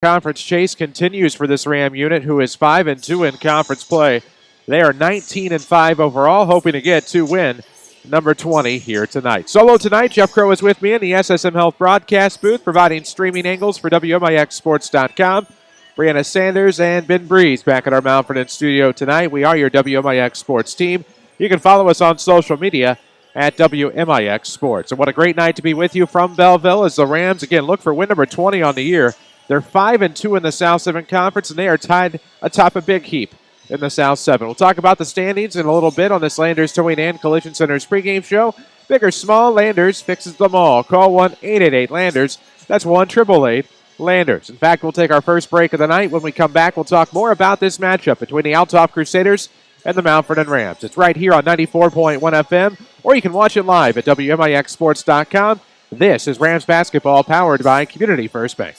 Conference chase continues for this Ram unit, who is 5-2 in conference play. They are 19-5 overall, hoping to get to win number 20 here tonight. Solo tonight, Jeff Crow is with me in the SSM Health broadcast booth, providing streaming angles for WMIXSports.com. Brianna Sanders and Ben Breeze back at our Mount Vernon studio tonight. We are your WMIX Sports team. You can follow us on social media at WMIX Sports. And what a great night to be with you from Belleville as the Rams, again, look for win number 20 on the year. They're 5-2 in the South 7 Conference, and they are tied atop a big heap in the South 7. We'll talk about the standings in a little bit on this Landers Towing and Collision Center's pregame show. Big or small, Landers fixes them all. Call 1-888-LANDERS. That's 1-888-LANDERS. In fact, we'll take our first break of the night. When we come back, we'll talk more about this matchup between the Althoff Crusaders and the Mount Vernon Rams. It's right here on 94.1 FM, or you can watch it live at WMIXSports.com. This is Rams basketball powered by Community First Bank.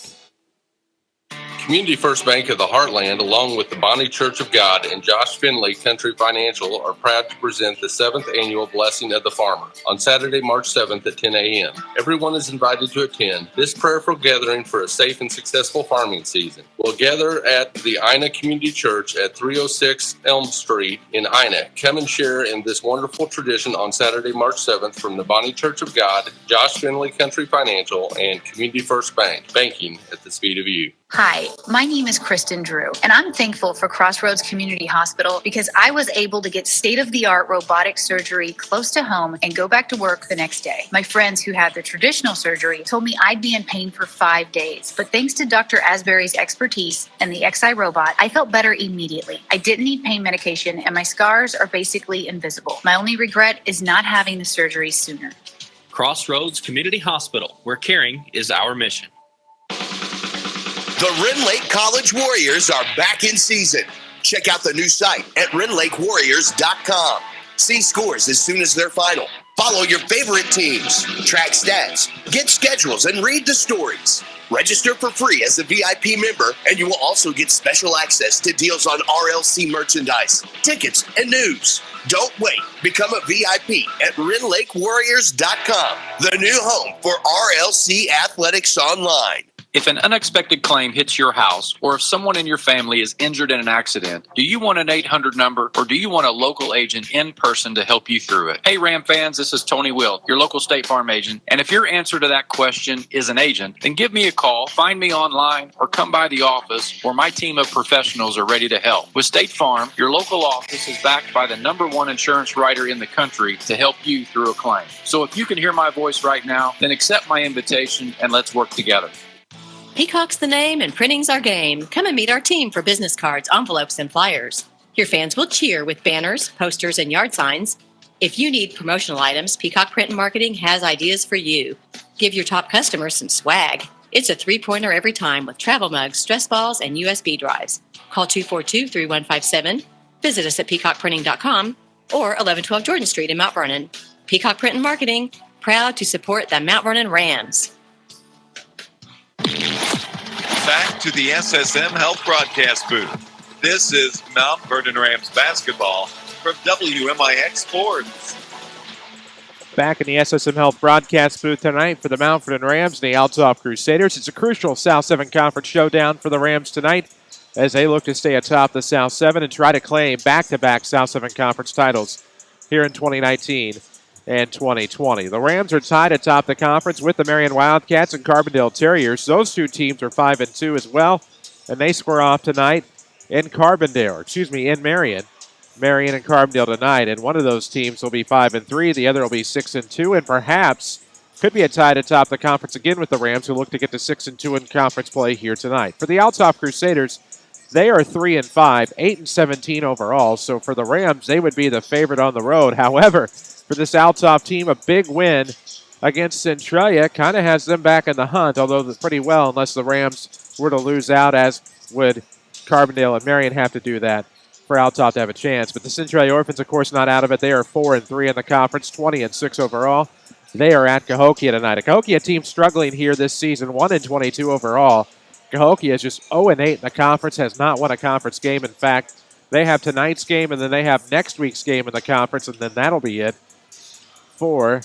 Community First Bank of the Heartland, along with the Bonnie Church of God and Josh Finley Country Financial, are proud to present the 7th annual Blessing of the Farmer on Saturday, March 7th at 10 a.m. Everyone is invited to attend this prayerful gathering for a safe and successful farming season. We'll gather at the Ina Community Church at 306 Elm Street in Ina. Come and share in this wonderful tradition on Saturday, March 7th from the Bonnie Church of God, Josh Finley Country Financial, and Community First Bank, banking at the speed of you. Hi, my name is Kristen Drew, and I'm thankful for Crossroads Community Hospital because I was able to get state-of-the-art robotic surgery close to home and go back to work the next day. My friends who had the traditional surgery told me I'd be in pain for 5 days, but thanks to Dr. Asbury's expertise and the XI robot, I felt better immediately. I didn't need pain medication, and my scars are basically invisible. My only regret is not having the surgery sooner. Crossroads Community Hospital, where caring is our mission. The Rend Lake College Warriors are back in season. Check out the new site at RendLakeWarriors.com. See scores as soon as they're final. Follow your favorite teams, track stats, get schedules, and read the stories. Register for free as a VIP member, and you will also get special access to deals on RLC merchandise, tickets, and news. Don't wait. Become a VIP at RendLakeWarriors.com, the new home for RLC Athletics Online. If an unexpected claim hits your house, or if someone in your family is injured in an accident, do you want an 800 number, or do you want a local agent in person to help you through it? Hey, Ram fans, this is Tony Wilt, your local State Farm agent. And if your answer to that question is an agent, then give me a call, find me online, or come by the office where my team of professionals are ready to help. With State Farm, your local office is backed by the #1 insurance writer in the country to help you through a claim. So if you can hear my voice right now, then accept my invitation and let's work together. Peacock's the name and printing's our game. Come and meet our team for business cards, envelopes, and flyers. Your fans will cheer with banners, posters, and yard signs. If you need promotional items, Peacock Print and Marketing has ideas for you. Give your top customers some swag. It's a 3-pointer every time with travel mugs, stress balls, and USB drives. Call 242-3157. Visit us at peacockprinting.com or 1112 Jordan Street in Mount Vernon. Peacock Print and Marketing, proud to support the Mount Vernon Rams. Back to the SSM Health broadcast booth. This is Mount Vernon Rams basketball from WMIX Sports. Back in the SSM Health broadcast booth tonight for the Mount Vernon Rams and the Althoff Crusaders. It's a crucial South 7 Conference showdown for the Rams tonight as they look to stay atop the South 7 and try to claim back-to-back South 7 Conference titles here in 2019 and 2020. The Rams are tied atop the conference with the Marion Wildcats and Carbondale Terriers. Those two teams are 5-2 as well, and they square off tonight in Marion. Marion and Carbondale tonight, and one of those teams will be 5-3, the other will be 6-2, and perhaps could be a tie atop the conference again with the Rams, who look to get to 6-2 in conference play here tonight. For the Althoff Crusaders, they are 3-5, 8-17 overall. So for the Rams, they would be the favorite on the road. However, for this Althoff team, a big win against Centralia kind of has them back in the hunt, although pretty well, unless the Rams were to lose out, as would Carbondale and Marion have to do that for Althoff to have a chance. But the Centralia Orphans, of course, not out of it. They are 4-3 in the conference, 20-6 overall. They are at Cahokia tonight. A Cahokia team struggling here this season, 1-22 overall. Cahokia is just 0-8 in the conference, has not won a conference game. In fact, they have tonight's game, and then they have next week's game in the conference, and then that'll be it for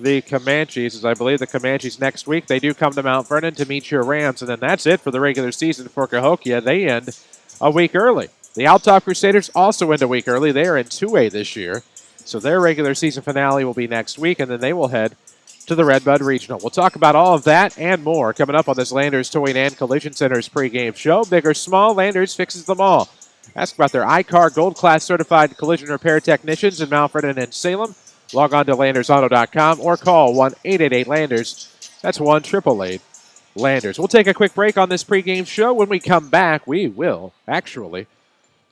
the Comanches, as I believe the Comanches next week, they do come to Mount Vernon to meet your Rams, and then that's it for the regular season for Cahokia. They end a week early. The Althoff Crusaders also end a week early. They are in 2A this year, so their regular season finale will be next week, and then they will head to the Redbud Regional. We'll talk about all of that and more coming up on this Landers Towing and Collision Center's pregame show. Big or small, Landers fixes them all. Ask about their iCar Gold Class certified collision repair technicians in Mount Vernon and Salem. Log on to LandersAuto.com or call 1-888-LANDERS. That's 1-888-LANDERS. We'll take a quick break on this pregame show. When we come back, we will actually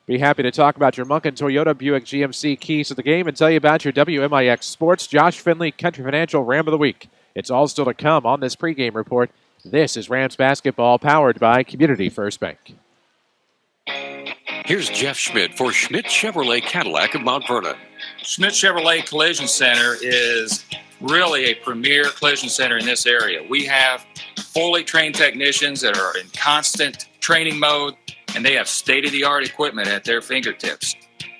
be happy to talk about your Munkin Toyota Buick GMC keys to the game and tell you about your WMIX Sports Josh Finley Country Financial Ram of the Week. It's all still to come on this pregame report. This is Rams basketball powered by Community First Bank. Here's Jeff Schmidt for Schmidt Chevrolet Cadillac of Mount Vernon. Schmidt Chevrolet Collision Center is really a premier collision center in this area. We have fully trained technicians that are in constant training mode, and they have state-of-the-art equipment at their fingertips.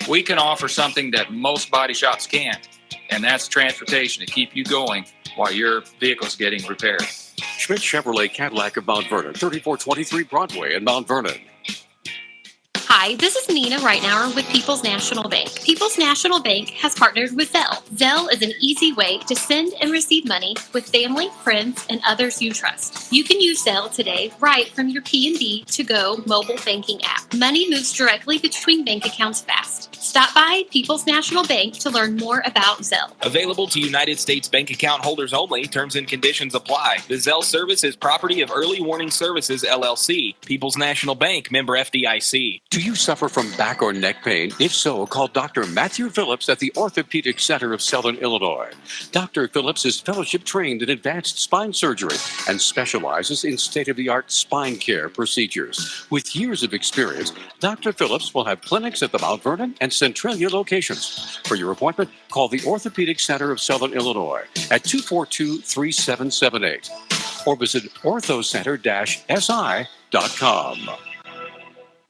We can offer something that most body shops can't, and that's transportation to keep you going while your vehicle's getting repaired. Schmidt Chevrolet Cadillac of Mount Vernon, 3423 Broadway in Mount Vernon. Hi, this is Nina Reitnauer with People's National Bank. People's National Bank has partnered with Zelle. Zelle is an easy way to send and receive money with family, friends, and others you trust. You can use Zelle today right from your PNB to Go mobile banking app. Money moves directly between bank accounts fast. Stop by People's National Bank to learn more about Zelle. Available to United States bank account holders only. Terms and conditions apply. The Zelle service is property of Early Warning Services, LLC. People's National Bank, member FDIC. Do you suffer from back or neck pain? If so, call Dr. Matthew Phillips at the Orthopedic Center of Southern Illinois. Dr. Phillips is fellowship trained in advanced spine surgery and specializes in state-of-the-art spine care procedures. With years of experience, Dr. Phillips will have clinics at the Mount Vernon and Centralia locations. For your appointment, call the Orthopedic Center of Southern Illinois at 242-3778 or visit orthocenter-si.com.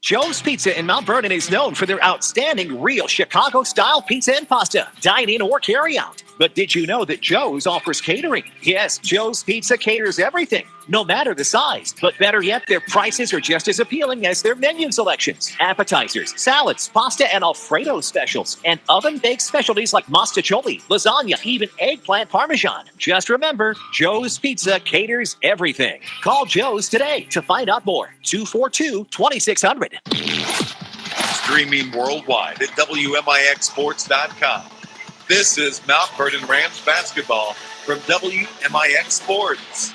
Joe's Pizza in Mount Vernon is known for their outstanding real Chicago-style pizza and pasta, dine-in or carry-out. But did you know that Joe's offers catering? Yes, Joe's Pizza caters everything, no matter the size. But better yet, their prices are just as appealing as their menu selections. Appetizers, salads, pasta and Alfredo specials, and oven-baked specialties like mostaccioli, lasagna, even eggplant parmesan. Just remember, Joe's Pizza caters everything. Call Joe's today to find out more. 242-2600. Streaming worldwide at WMIXSports.com. This is Mount Vernon Rams basketball from WMIX Sports.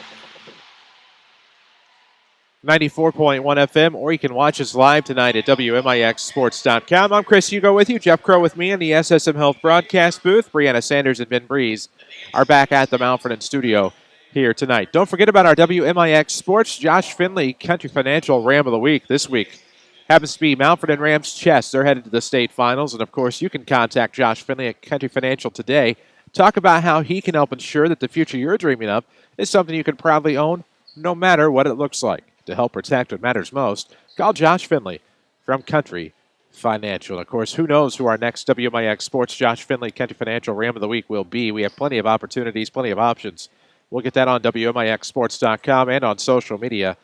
94.1 FM, or you can watch us live tonight at WMIXSports.com. I'm Chris Hugo with you. Jeff Crow with me in the SSM Health broadcast booth. Brianna Sanders and Ben Breeze are back at the Mount Vernon studio here tonight. Don't forget about our WMIX Sports Josh Finley Country Financial Ram of the Week this week. Happens to be Mount Vernon Rams Chess. They're headed to the state finals. And, of course, you can contact Josh Finley at Country Financial today. Talk about how he can help ensure that the future you're dreaming of is something you can proudly own no matter what it looks like. To help protect what matters most, call Josh Finley from Country Financial. And, of course, who knows who our next WMIX Sports Josh Finley Country Financial Ram of the Week will be. We have plenty of opportunities, plenty of options. We'll get that on WMIXSports.com and on social media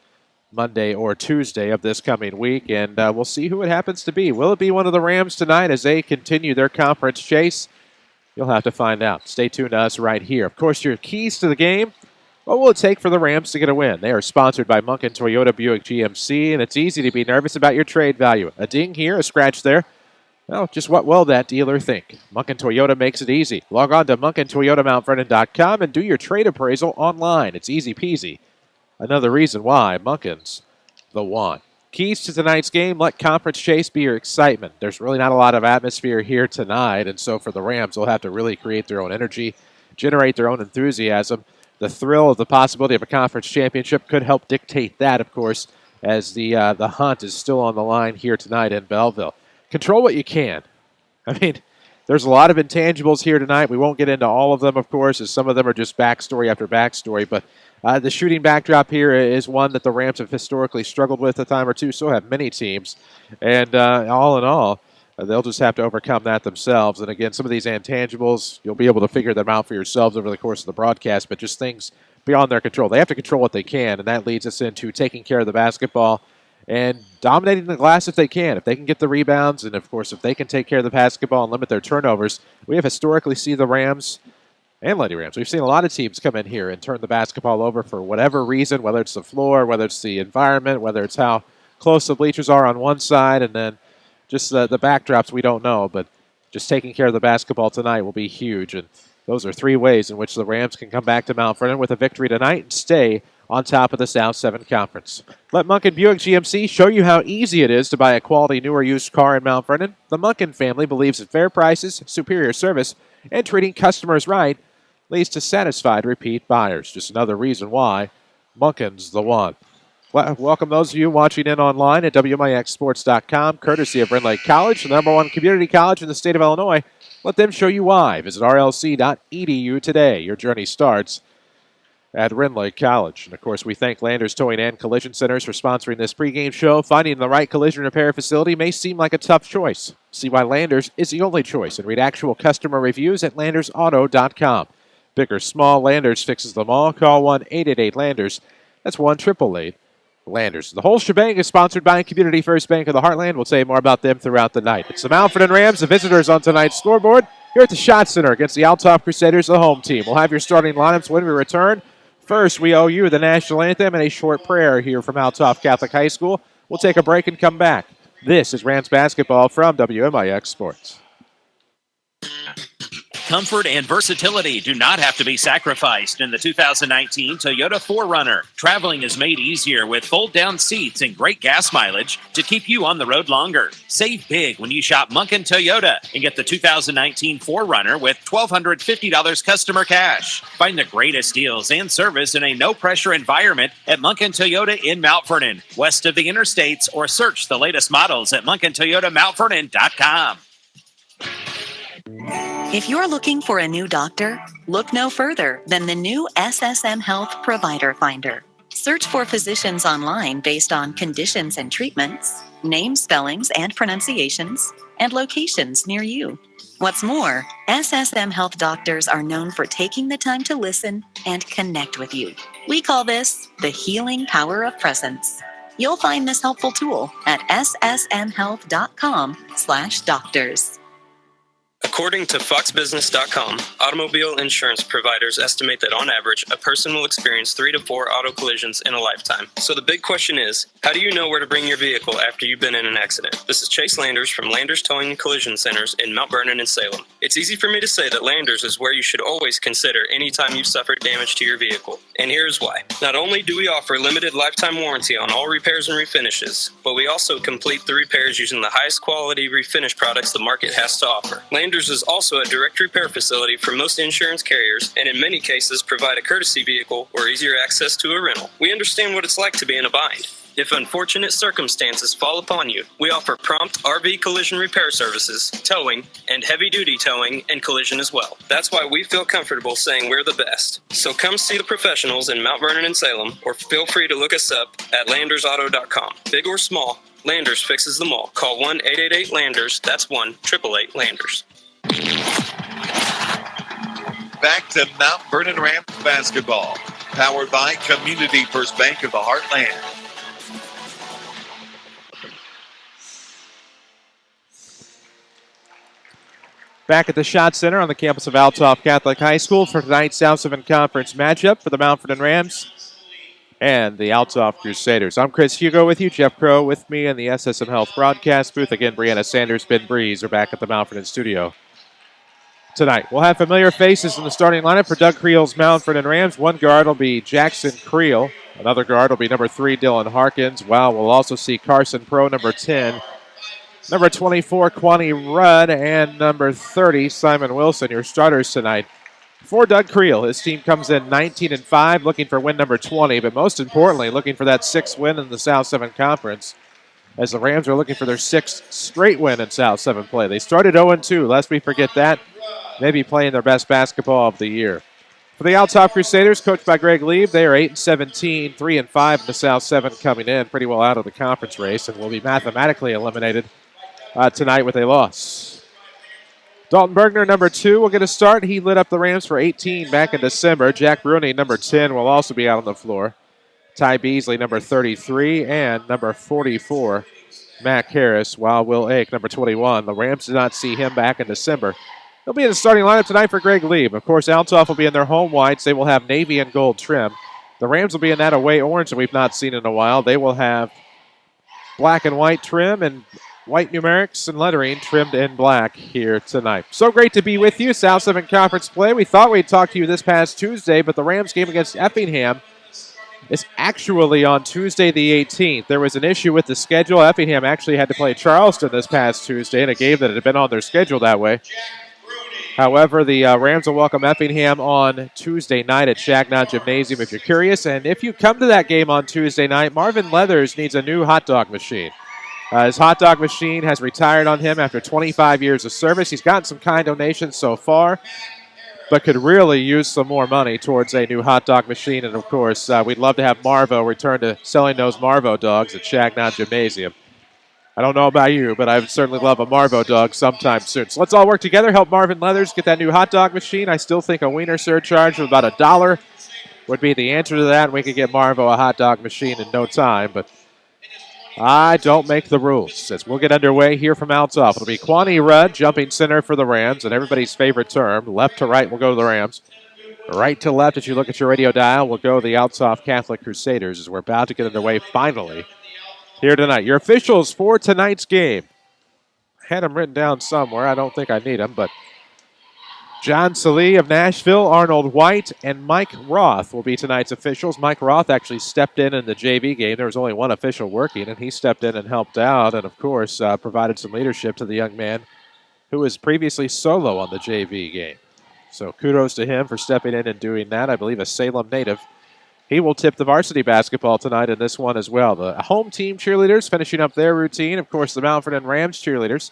Monday or Tuesday of this coming week, and we'll see who it happens to be. Will it be one of the Rams tonight as they continue their conference chase? You'll have to find out. Stay tuned to us right here. Of course, your keys to the game. What will it take for the Rams to get a win? They are sponsored by Munkin Toyota Buick GMC, and it's easy to be nervous about your trade value. A ding here, a scratch there. Well, just what will that dealer think? Munkin Toyota makes it easy. Log on to MunkinToyotaMountVernon.com and do your trade appraisal online. It's easy peasy. Another reason why Munkin's the one. Keys to tonight's game, let conference chase be your excitement. There's really not a lot of atmosphere here tonight, and so for the Rams, they'll have to really create their own energy, generate their own enthusiasm. The thrill of the possibility of a conference championship could help dictate that, of course, as the hunt is still on the line here tonight in Belleville. Control what you can. I mean, there's a lot of intangibles here tonight. We won't get into all of them, of course, as some of them are just backstory after backstory, but the shooting backdrop here is one that the Rams have historically struggled with a time or two. So have many teams. And all in all, They'll just have to overcome that themselves. And again, some of these intangibles, you'll be able to figure them out for yourselves over the course of the broadcast, but just things beyond their control. They have to control what they can, and that leads us into taking care of the basketball and dominating the glass if they can. If they can get the rebounds, and of course, if they can take care of the basketball and limit their turnovers, we have historically seen the Rams and Lady Rams. We've seen a lot of teams come in here and turn the basketball over for whatever reason, whether it's the floor, whether it's the environment, whether it's how close the bleachers are on one side, and then just the backdrops, we don't know. But just taking care of the basketball tonight will be huge. And those are 3 ways in which the Rams can come back to Mount Vernon with a victory tonight and stay on top of the South 7 Conference. Let Munkin Buick GMC show you how easy it is to buy a quality new or used car in Mount Vernon. The Munkin family believes that fair prices, superior service, and treating customers right leads to satisfied repeat buyers. Just another reason why Munkin's the one. Welcome those of you watching in online at WMIXSports.com, courtesy of Rend Lake College, the #1 community college in the state of Illinois. Let them show you why. Visit rlc.edu today. Your journey starts at Rend Lake College. And, of course, we thank Landers Towing and Collision Centers for sponsoring this pregame show. Finding the right collision repair facility may seem like a tough choice. See why Landers is the only choice, and read actual customer reviews at landersauto.com. Big or small, Landers fixes them all. Call 1-888-LANDERS. That's 1-888-LANDERS. Landers. The whole shebang is sponsored by Community First Bank of the Heartland. We'll say more about them throughout the night. It's the Mount Vernon Rams, the visitors on tonight's scoreboard, here at the Shot Center against the Althoff Crusaders, the home team. We'll have your starting lineups when we return. First, we owe you the national anthem and a short prayer here from Althoff Catholic High School. We'll take a break and come back. This is Rams basketball from WMIX Sports. Comfort and versatility do not have to be sacrificed in the 2019 Toyota 4Runner. Traveling is made easier with fold-down seats and great gas mileage to keep you on the road longer. Save big when you shop Munkin Toyota and get the 2019 4Runner with $1,250 customer cash. Find the greatest deals and service in a no-pressure environment at Munkin Toyota in Mount Vernon, west of the interstates, or search the latest models at MunkinToyotaMountVernon.com. If you're looking for a new doctor, look no further than the new SSM Health Provider Finder. Search for physicians online based on conditions and treatments, name spellings and pronunciations, and locations near you. What's more, SSM Health doctors are known for taking the time to listen and connect with you. We call this the healing power of presence. You'll find this helpful tool at ssmhealth.com/doctors. According to FoxBusiness.com, automobile insurance providers estimate that on average, a person will experience 3 to 4 auto collisions in a lifetime. So the big question is, how do you know where to bring your vehicle after you've been in an accident? This is Chase Landers from Landers Towing and Collision Centers in Mount Vernon and Salem. It's easy for me to say that Landers is where you should always consider anytime you've suffered damage to your vehicle. And here's why. Not only do we offer limited lifetime warranty on all repairs and refinishes, but we also complete the repairs using the highest quality refinish products the market has to offer. Landers is also a direct repair facility for most insurance carriers, and in many cases provide a courtesy vehicle or easier access to a rental. We understand what it's like to be in a bind. If unfortunate circumstances fall upon you, we offer prompt RV collision repair services, towing, and heavy-duty towing and collision as well. That's why we feel comfortable saying we're the best. So come see the professionals in Mount Vernon and Salem, or feel free to look us up at landersauto.com. Big or small, Landers fixes them all. Call 1-888-LANDERS. That's 1-888-LANDERS. Back to Mount Vernon Rams basketball, powered by Community First Bank of the Heartland. Back at the Shot Center on the campus of Althoff Catholic High School for tonight's South 7 Conference matchup for the Mount Vernon Rams and the Althoff Crusaders. I'm Chris Hugo with you, Jeff Crow with me in the SSM Health broadcast booth. Again, Brianna Sanders, Ben Breeze are back at the Mount Vernon studio tonight. We'll have familiar faces in the starting lineup for Doug Creel's Mount Vernon Rams. One guard will be Jackson Creel. Another guard will be number 3, Dylan Harkins. Wow, we'll also see Carson Pro, number 10. Number 24, Quani Rudd, and number 30, Simon Wilson, your starters tonight. For Doug Creel, his team comes in 19-5, looking for win number 20, but most importantly, looking for that 6th win in the South 7 Conference, as the Rams are looking for their 6th straight win in South 7 play. They started 0-2, lest we forget that. Maybe playing their best basketball of the year. For the Althoff Crusaders, coached by Greg Lieb, they are 8-17, 3-5 in the South 7 coming in, pretty well out of the conference race, and will be mathematically eliminated tonight with a loss. Dalton Bergner, number 2, will get a start. He lit up the Rams for 18 back in December. Jack Bruni, number 10, will also be out on the floor. Ty Beasley, number 33, and number 44, Mac Harris, while Will Ake, number 21. The Rams did not see him back in December. He'll be in the starting lineup tonight for Greg Lieb. Of course, Althoff will be in their home whites. They will have navy and gold trim. The Rams will be in that away orange that we've not seen in a while. They will have black and white trim and white numerics and lettering trimmed in black here tonight. So great to be with you. South 7 Conference play. We thought we'd talk to you this past Tuesday, but the Rams game against Effingham is actually on Tuesday the 18th. There was an issue with the schedule. Effingham actually had to play Charleston this past Tuesday in a game that had been on their schedule that way. However, the Rams will welcome Effingham on Tuesday night at Shagnon Gymnasium if you're curious. And if you come to that game on Tuesday night, Marvin Leathers needs a new hot dog machine. His hot dog machine has retired on him after 25 years of service. He's gotten some kind donations so far, but could really use some more money towards a new hot dog machine. And, of course, we'd love to have Marvo return to selling those Marvo dogs at Shagnon Gymnasium. I don't know about you, but I would certainly love a Marvo dog sometime soon. So let's all work together, help Marvin Leathers get that new hot dog machine. I still think a wiener surcharge of about $1 would be the answer to that, and we could get Marvo a hot dog machine in no time. But I don't make the rules. As we'll get underway here from Althoff. It'll be Kwani Rudd, jumping center for the Rams, and everybody's favorite term. Left to right will go to the Rams. Right to left, as you look at your radio dial, will go the Althoff Catholic Crusaders as we're about to get underway finally here tonight. Your officials for tonight's game. I had them written down somewhere. I don't think I need them, but John Salee of Nashville, Arnold White, and Mike Roth will be tonight's officials. Mike Roth actually stepped in the JV game. There was only one official working, and he stepped in and helped out and, of course, provided some leadership to the young man who was previously solo on the JV game. So kudos to him for stepping in and doing that. I believe a Salem native. He will tip the varsity basketball tonight in this one as well. The home team cheerleaders finishing up their routine. Of course, the Mount Vernon Rams cheerleaders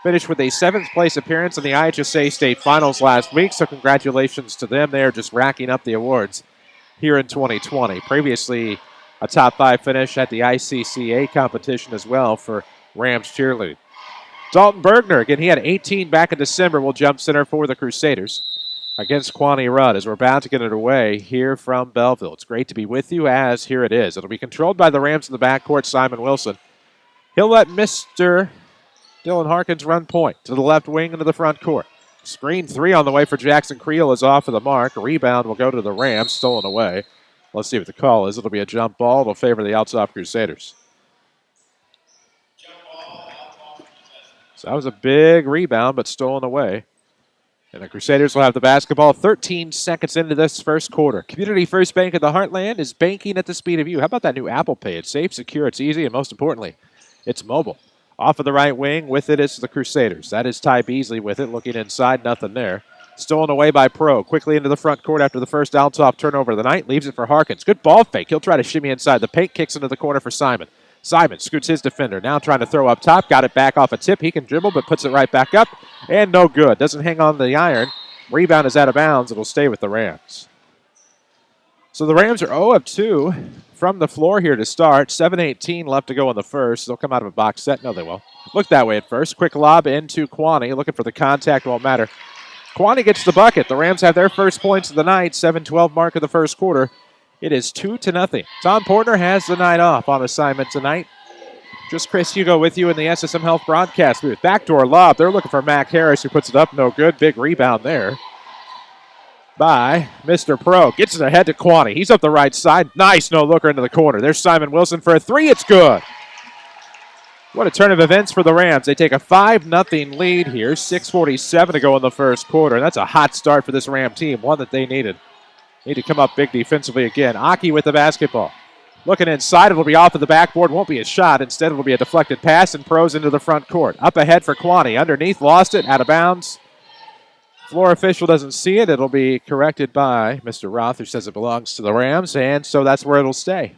finished with a 7th place appearance in the IHSA State Finals last week, so congratulations to them. They are just racking up the awards here in 2020. Previously, a top 5 finish at the ICCA competition as well for Rams cheerleading. Dalton Bergner, again, he had 18 back in December, will jump center for the Crusaders against Kwani Rudd as we're about to get it away here from Belleville. It's great to be with you as here it is. It'll be controlled by the Rams in the backcourt, Simon Wilson. He'll let Mr. Dylan Harkins run point to the left wing into the front court. Screen 3 on the way for Jackson Creel is off of the mark. A rebound will go to the Rams, stolen away. Let's see what the call is. It'll be a jump ball. It'll favor the Althoff Crusaders. So that was a big rebound, but stolen away. And the Crusaders will have the basketball 13 seconds into this first quarter. Community First Bank of the Heartland is banking at the speed of you. How about that new Apple Pay? It's safe, secure, it's easy, and most importantly, it's mobile. Off of the right wing, with it is the Crusaders. That is Ty Beasley with it, looking inside, nothing there. Stolen away by Pro. Quickly into the front court after the first Althoff turnover of the night. Leaves it for Harkins. Good ball fake. He'll try to shimmy inside the paint. Kicks into the corner for Simon. Simon scoots his defender. Now trying to throw up top. Got it back off a tip. He can dribble, but puts it right back up. And no good. Doesn't hang on the iron. Rebound is out of bounds. It'll stay with the Rams. So the Rams are 0 of 2 from the floor here to start. 7:18 left to go in the first. They'll come out of a box set. No, they won't. Look that way at first. Quick lob into Kwani. Looking for the contact. Won't matter. Kwani gets the bucket. The Rams have their first points of the night. 7:12 mark of the first quarter. It is 2-0. Tom Porter has the night off on assignment tonight. Just Chris Hugo with you in the SSM Health broadcast booth. Backdoor lob. They're looking for Mac Harris, who puts it up. No good. Big rebound there by Mr. Pro. Gets it ahead to Kwani. He's up the right side. Nice no-looker into the corner. There's Simon Wilson for a 3. It's good. What a turn of events for the Rams. They take a 5-0 lead here. 6:47 to go in the first quarter. And that's a hot start for this Ram team, one that they needed. Need to come up big defensively again. Aki with the basketball. Looking inside, it'll be off of the backboard. Won't be a shot. Instead, it'll be a deflected pass, and Pros into the front court. Up ahead for Kwani. Underneath, lost it, out of bounds. Floor official doesn't see it. It'll be corrected by Mr. Roth, who says it belongs to the Rams, and so that's where it'll stay.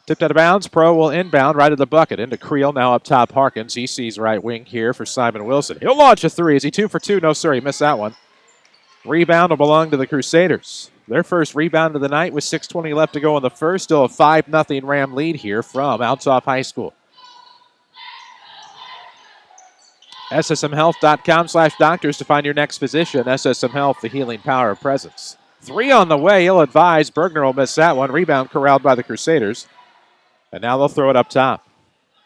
Tipped out of bounds. Pro will inbound right at the bucket. Into Creel, now up top Harkins. He sees right wing here for Simon Wilson. He'll launch a 3. Is he 2 for 2? No, sir. He missed that one. Rebound will belong to the Crusaders. Their first rebound of the night with 6:20 left to go in the first. Still a 5-0 Ram lead here from Althoff High School. SSMHealth.com/doctors to find your next physician. SSM Health, the healing power of presence. 3 on the way, ill-advised. Bergner will miss that one. Rebound corralled by the Crusaders. And now they'll throw it up top.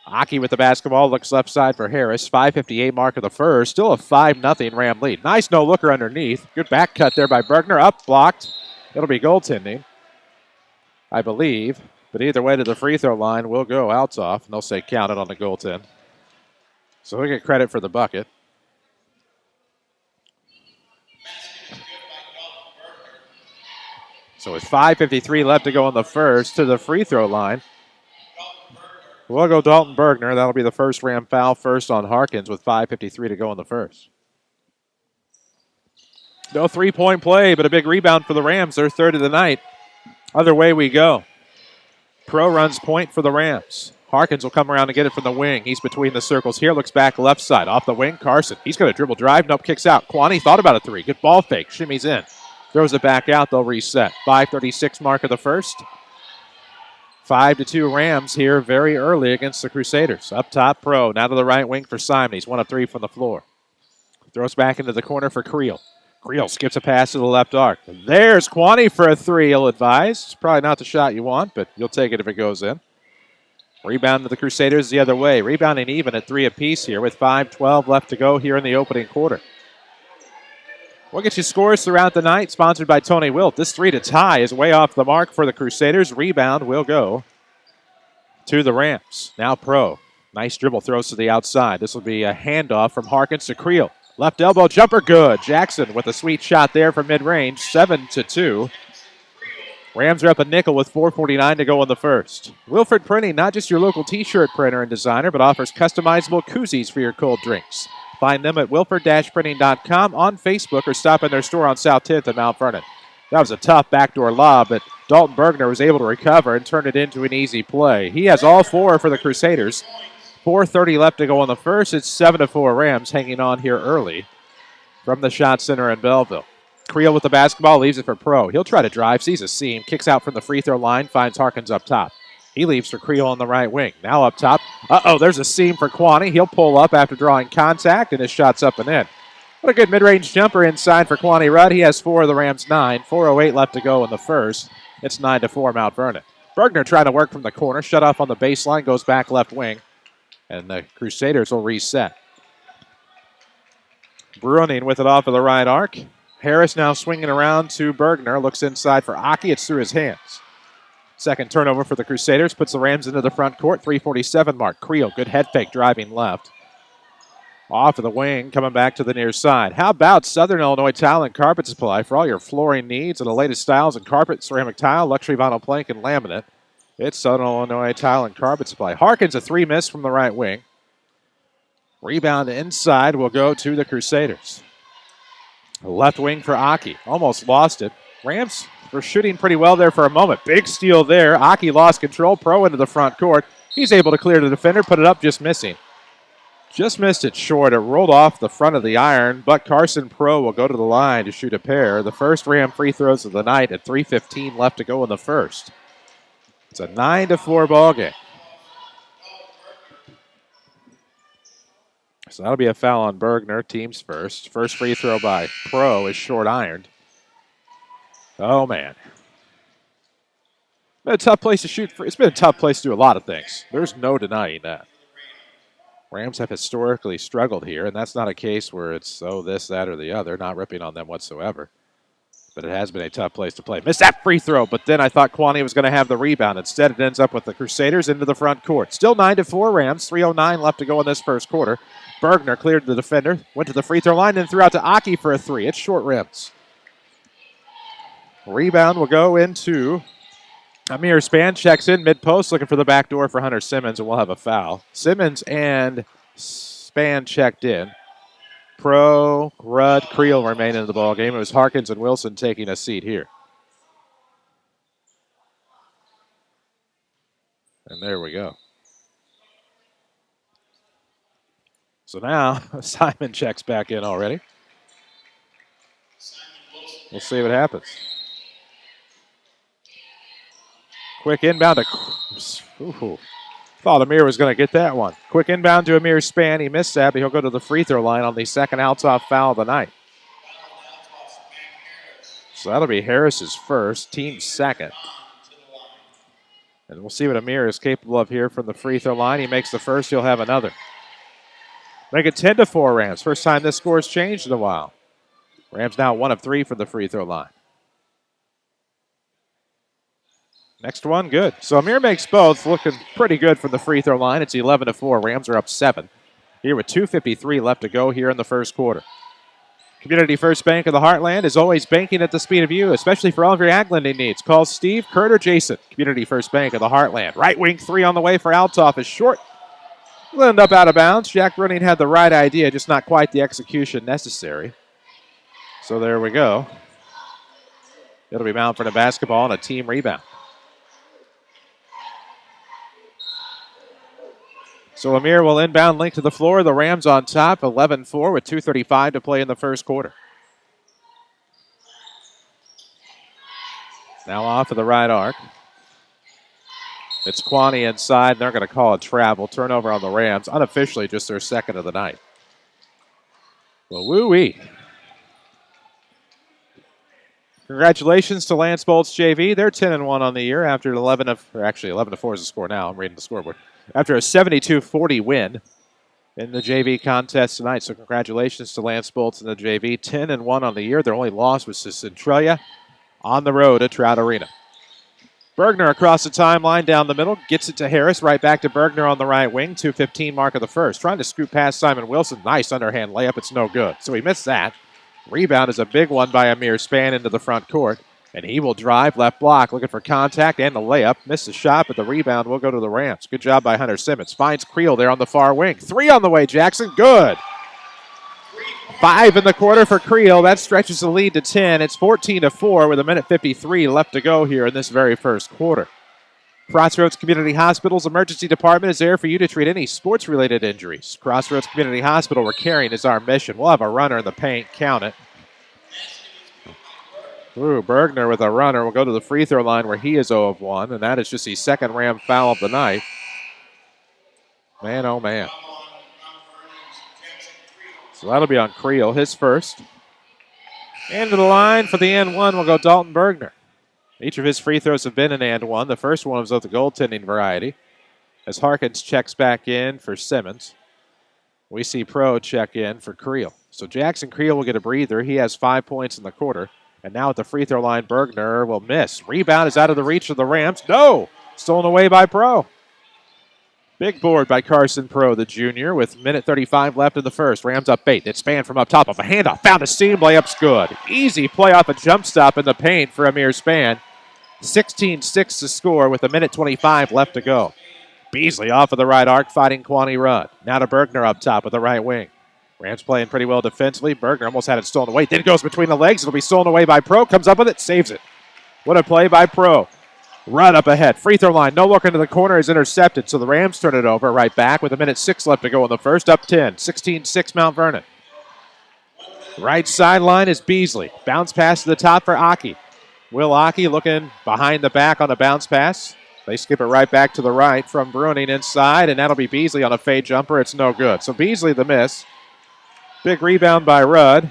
Aki with the basketball, looks left side for Harris. 5:58 mark of the first. Still a 5-0 Ram lead. Nice no-looker underneath. Good back cut there by Bergner. Up, blocked. It'll be goaltending, I believe. But either way to the free throw line will go Althoff. And they'll say counted on the goaltend. So he'll get credit for the bucket. So with 5:53 left to go in the first, to the free throw line, we'll go Dalton Bergner. That'll be the first Ram foul, first on Harkins with 5:53 to go in the first. No three-point play, but a big rebound for the Rams. Their third of the night. Other way we go. Pro runs point for the Rams. Harkins will come around and get it from the wing. He's between the circles here. Looks back left side. Off the wing, Carson. He's going to dribble drive. Nope, kicks out. Kwani thought about a three. Good ball fake. Shimmies in. Throws it back out. They'll reset. 5:36 mark of the first. 5-2 Rams here very early against the Crusaders. Up top, Pro. Now to the right wing for Simon. He's 1 of 3 from the floor. Throws back into the corner for Creel. Creel skips a pass to the left arc. There's Kwani for a three, ill-advised. It's probably not the shot you want, but you'll take it if it goes in. Rebound to the Crusaders the other way. Rebounding even at 3 apiece here with 5:12 left to go here in the opening quarter. We'll get you scores throughout the night, sponsored by Tony Wilt. This 3 to tie is way off the mark for the Crusaders. Rebound will go to the Rams. Now Pro. Nice dribble, throws to the outside. This will be a handoff from Harkins to Creel. Left elbow jumper, good. Jackson with a sweet shot there from mid-range, 7-2. Rams are up a nickel with 4:49 to go in the first. Wilfred Printing, not just your local t-shirt printer and designer, but offers customizable koozies for your cold drinks. Find them at wilfred-printing.com, on Facebook, or stop in their store on South 10th in Mount Vernon. That was a tough backdoor lob, but Dalton Bergner was able to recover and turn it into an easy play. He has all 4 for the Crusaders. 4:30 left to go in the first. It's 7-4 Rams hanging on here early from the shot center in Belleville. Creel with the basketball, leaves it for Pro. He'll try to drive, sees a seam, kicks out from the free throw line, finds Harkins up top. He leaves for Creel on the right wing. Now up top. There's a seam for Kwani. He'll pull up after drawing contact, and his shot's up and in. What a good mid-range jumper inside for Kwani Rudd. He has 4 of the Rams' 9. 4:08 left to go in the first. It's 9-4 Mount Vernon. Bergner trying to work from the corner. Shut off on the baseline, goes back left wing. And the Crusaders will reset. Bruning with it off of the right arc. Harris now swinging around to Bergner. Looks inside for Aki. It's through his hands. Second turnover for the Crusaders. Puts the Rams into the front court. 3:47 mark. Creel, good head fake driving left. Off of the wing, coming back to the near side. How about Southern Illinois Tile and Carpet Supply for all your flooring needs and the latest styles in carpet, ceramic tile, luxury vinyl plank, and laminate. It's Southern Illinois Tile and Carpet Supply. Harkins a 3 miss from the right wing. Rebound inside will go to the Crusaders. Left wing for Aki. Almost lost it. Rams were shooting pretty well there for a moment. Big steal there. Aki lost control. Pro into the front court. He's able to clear the defender, put it up, just missing. Just missed it short. It rolled off the front of the iron, but Carson Pro will go to the line to shoot a pair. The first Ram free throws of the night at 3:15 left to go in the first. It's a 9-4 ball game. So that'll be a foul on Bergner, team's first. First free throw by Pro is short ironed. Oh, man. It's been a tough place to shoot. It's been a tough place to do a lot of things. There's no denying that. Rams have historically struggled here, and that's not a case where it's, this, that, or the other. Not ripping on them whatsoever. But it has been a tough place to play. Missed that free throw, but then I thought Kwani was going to have the rebound. Instead, it ends up with the Crusaders into the front court. Still 9-4 Rams. 3:09 left to go in this first quarter. Bergner cleared the defender, went to the free throw line, and threw out to Aki for a 3. It's short rims. Rebound will go into Amir Span. Checks in mid-post, looking for the back door for Hunter Simmons, and we'll have a foul. Simmons and Span checked in. Pro, Rudd, Creel remain in the ball game. It was Harkins and Wilson taking a seat here. And there we go. So now Simon checks back in already. We'll see what happens. Quick inbound to Thought Amir was going to get that one. Quick inbound to Amir Span. He missed that, but he'll go to the free throw line on the second Althoff foul of the night. So that'll be Harris's first, team's second. And we'll see what Amir is capable of here from the free throw line. He makes the first, he'll have another. Make it 10-4 Rams. First time this score's changed in a while. Rams now 1 of 3 from the free throw line. Next one, good. So Amir makes both, looking pretty good from the free throw line. It's 11-4. Rams are up 7. Here with 2:53 left to go here in the first quarter. Community First Bank of the Heartland is always banking at the speed of you, especially for all of your ag lending needs. Call Steve, Kurt, or Jason. Community First Bank of the Heartland. Right wing 3 on the way for Althoff is short. Will end up out of bounds. Jack Bruning had the right idea, just not quite the execution necessary. So there we go. It'll be Mount Vernon basketball and a team rebound. So Amir will inbound link to the floor. The Rams on top, 11-4 with 2:35 to play in the first quarter. Now off of the right arc. It's Kwani inside, and they're going to call a travel. Turnover on the Rams. Unofficially, just their second of the night. Well, woo-wee. Congratulations to Lance Bolt's JV. They're 10-1 on the year after 11-4 is the score now. I'm reading the scoreboard. After a 72-40 win in the JV contest tonight. So congratulations to Lance Bolts and the JV. 10-1 on the year. Their only loss was to Centralia on the road at Trout Arena. Bergner across the timeline down the middle. Gets it to Harris. Right back to Bergner on the right wing. 2:15 mark of the first. Trying to scoop past Simon Wilson. Nice underhand layup. It's no good. So he missed that. Rebound is a big one by Amir Span into the front court. And he will drive left block. Looking for contact and the layup. Missed the shot, but the rebound will go to the Rams. Good job by Hunter Simmons. Finds Creel there on the far wing. 3 on the way, Jackson. Good. 5 in the quarter for Creel. That stretches the lead to 10. It's 14-4 with 1:53 left to go here in this very first quarter. Crossroads Community Hospital's emergency department is there for you to treat any sports-related injuries. Crossroads Community Hospital, where caring is our mission. We'll have a runner in the paint. Count it. Ooh, Bergner with a runner will go to the free throw line where he is 0 of 1, and that is just the second Ram foul of the night. Man, oh man. So that'll be on Creel, his first. Into the line for the and one will go Dalton Bergner. Each of his free throws have been an and one. The first one was of the goaltending variety. As Harkins checks back in for Simmons, we see Pro check in for Creel. So Jackson Creel will get a breather. He has 5 points in the quarter. And now at the free throw line, Bergner will miss. Rebound is out of the reach of the Rams. No! Stolen away by Pro. Big board by Carson Pro, the junior, with 1:35 left in the first. Rams up 8. It's Span from up top of a handoff. Found a seam. Layup's good. Easy play off a jump stop in the paint for Amir Span. 16-6 to score with 1:25 left to go. Beasley off of the right arc, fighting Kwani Rudd. Now to Bergner up top with the right wing. Rams playing pretty well defensively. Bergner almost had it stolen away. Then it goes between the legs. It'll be stolen away by Pro. Comes up with it, saves it. What a play by Pro. Rudd up ahead. Free throw line. No look into the corner is intercepted. So the Rams turn it over right back with 1:06 left to go in the first. Up 10. 16-6 Mount Vernon. Right sideline is Beasley. Bounce pass to the top for Aki. Will Aki looking behind the back on a bounce pass. They skip it right back to the right from Bruning inside, and that'll be Beasley on a fade jumper. It's no good. So Beasley the miss. Big rebound by Rudd.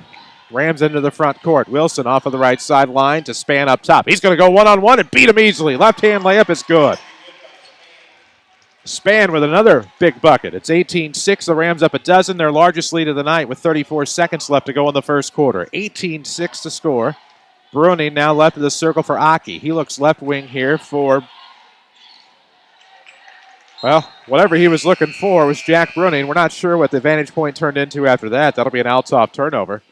Rams into the front court. Wilson off of the right sideline to Span up top. He's going to go one-on-one and beat him easily. Left-hand layup is good. Span with another big bucket. It's 18-6. The Rams up a dozen, their largest lead of the night with 34 seconds left to go in the first quarter. 18-6 to score. Bruning now left of the circle for Aki. He looks left wing here for, well, whatever he was looking for was Jack Bruning. We're not sure what the vantage point turned into after that. That'll be an Althoff turnover.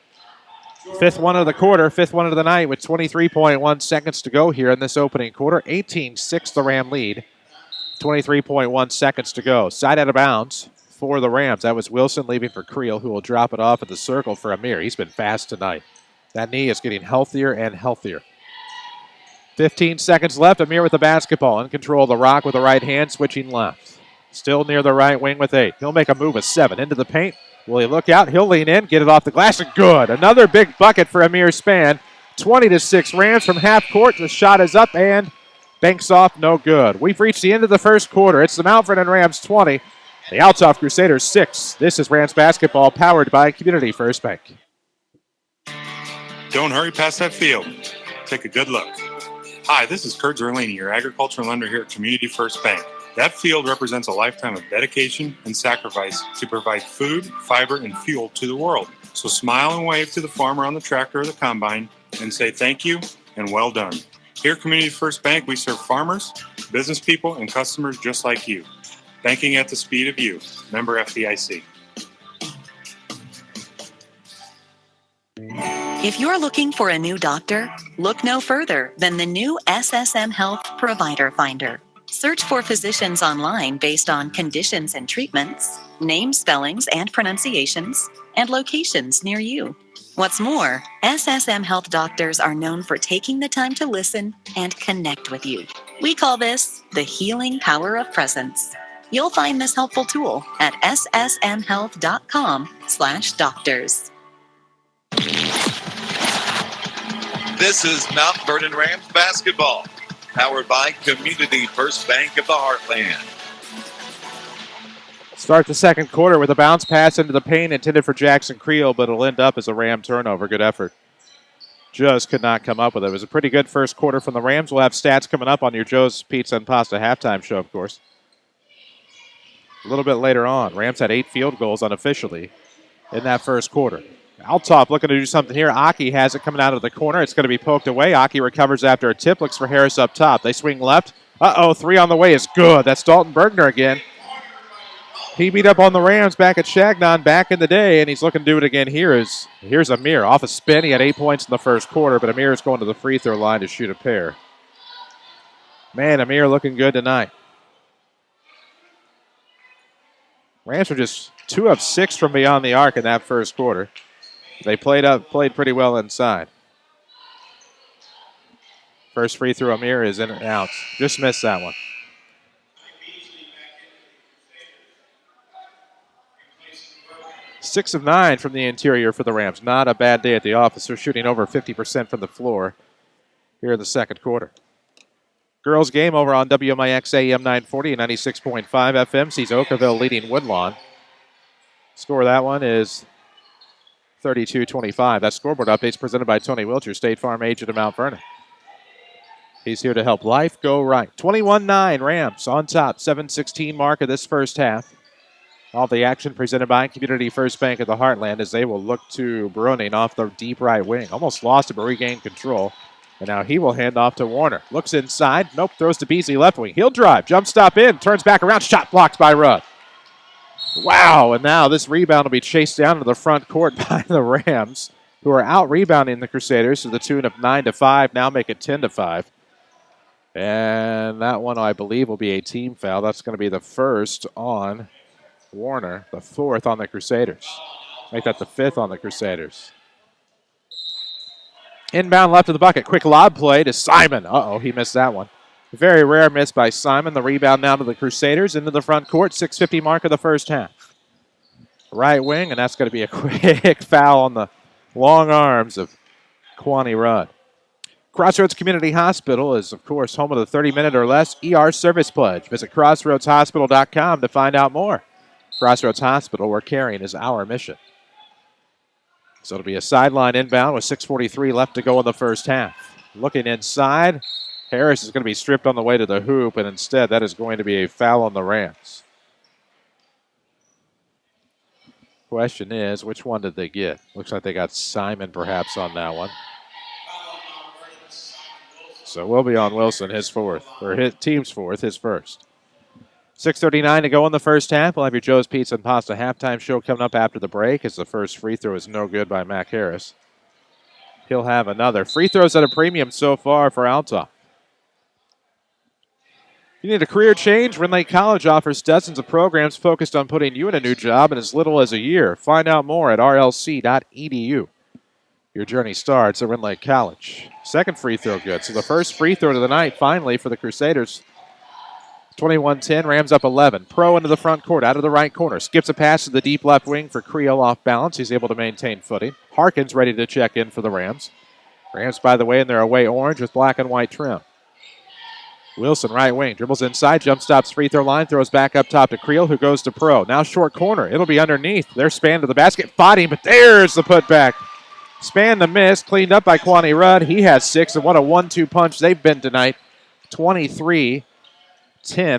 Fifth one of the quarter, fifth one of the night with 23.1 seconds to go here in this opening quarter. 18-6 the Ram lead. 23.1 seconds to go. Side out of bounds for the Rams. That was Wilson leaving for Creel, who will drop it off at the circle for Amir. He's been fast tonight. That knee is getting healthier and healthier. 15 seconds left. Amir with the basketball. In control of the rock with the right hand, switching left. Still near the right wing with 8. He'll make a move with 7. Into the paint. Will he look out? He'll lean in, get it off the glass, and good. Another big bucket for Amir Span. 20-6 Rams from half court. The shot is up and Banks off, no good. We've reached the end of the first quarter. It's the Mount Vernon Rams 20, the Althoff Crusaders 6. This is Rams basketball powered by Community First Bank. Don't hurry past that field. Take a good look. Hi, this is Kurt Zerlini, your agricultural lender here at Community First Bank. That field represents a lifetime of dedication and sacrifice to provide food, fiber, and fuel to the world. So smile and wave to the farmer on the tractor or the combine and say thank you and well done. Here at Community First Bank, we serve farmers, business people, and customers just like you. Banking at the speed of you. Member FDIC. If you're looking for a new doctor, look no further than the new SSM Health Provider Finder. Search for physicians online based on conditions and treatments, name spellings and pronunciations, and locations near you. What's more, SSM Health doctors are known for taking the time to listen and connect with you. We call this the healing power of presence. You'll find this helpful tool at ssmhealth.com/doctors. This is Mount Vernon Rams basketball, powered by Community First Bank of the Heartland. Start the second quarter with a bounce pass into the paint intended for Jackson Creel, but it'll end up as a Ram turnover. Good effort. Just could not come up with it. It was a pretty good first quarter from the Rams. We'll have stats coming up on your Joe's Pizza and Pasta halftime show, of course. A little bit later on, Rams had 8 field goals unofficially in that first quarter. Althoff looking to do something here. Aki has it coming out of the corner. It's going to be poked away. Aki recovers after a tip. Looks for Harris up top. They swing left. Uh-oh, 3 on the way is good. That's Dalton Bergner again. He beat up on the Rams back at Chagnon back in the day, and he's looking to do it again here. Here's Amir. Off a spin. He had 8 points in the first quarter, but Amir is going to the free throw line to shoot a pair. Man, Amir looking good tonight. Rams were just 2 of 6 from beyond the arc in that first quarter. They played pretty well inside. First free throw, Amir is in and out. Just missed that one. Six of 9 from the interior for the Rams. Not a bad day at the office. They're shooting over 50% from the floor here in the second quarter. Girls game over on WMIX AM 940 and 96.5 FM sees Oakville leading Woodlawn. Score of that one is 32-25. That scoreboard update's presented by Tony Wilcher, State Farm agent of Mount Vernon. He's here to help life go right. 21-9 Rams on top. 7:16 mark of this first half. All the action presented by Community First Bank of the Heartland as they will look to Bruning off the deep right wing. Almost lost it, but regained control. And now he will hand off to Warner. Looks inside. Nope, throws to Beasley left wing. He'll drive. Jump stop in. Turns back around. Shot blocked by Rudd. Wow, and now this rebound will be chased down to the front court by the Rams, who are out-rebounding the Crusaders to the tune of 9-5, now make it 10-5. And that one, I believe, will be a team foul. That's going to be the first on Warner, the 4th on the Crusaders. Make that the 5th on the Crusaders. Inbound left of the bucket. Quick lob play to Simon. Uh-oh, he missed that one. Very rare miss by Simon. The rebound now to the Crusaders into the front court. 6:50 mark of the first half. Right wing, and that's going to be a quick foul on the long arms of Kwani Rudd. Crossroads Community Hospital is, of course, home of the 30-minute or less ER service pledge. Visit crossroadshospital.com to find out more. Crossroads Hospital, where caring is our mission. So it'll be a sideline inbound with 6:43 left to go in the first half. Looking inside. Harris is going to be stripped on the way to the hoop, and instead that is going to be a foul on the Rams. Question is, which one did they get? Looks like they got Simon perhaps on that one. So we'll be on Wilson, his 4th, or his team's 4th, his first. 6:39 to go in the first half. We'll have your Joe's Pizza and Pasta halftime show coming up after the break as the first free throw is no good by Mac Harris. He'll have another. Free throws at a premium so far for Althoff. If you need a career change, Rin Lake College offers dozens of programs focused on putting you in a new job in as little as a year. Find out more at rlc.edu. Your journey starts at Rin Lake College. Second free throw good. So the first free throw of the night finally for the Crusaders. 21-10, Rams up 11. Pro into the front court, out of the right corner. Skips a pass to the deep left wing for Creel off balance. He's able to maintain footing. Harkins ready to check in for the Rams. Rams, by the way, in their away orange with black and white trim. Wilson, right wing, dribbles inside, jump stops free throw line, throws back up top to Creel, who goes to Pro. Now short corner. It'll be underneath. There's Span to the basket. Fought him, but there's the putback. Span the miss, cleaned up by Kwani Rudd. He has 6, and what a 1-2 punch they've been tonight. 23-10.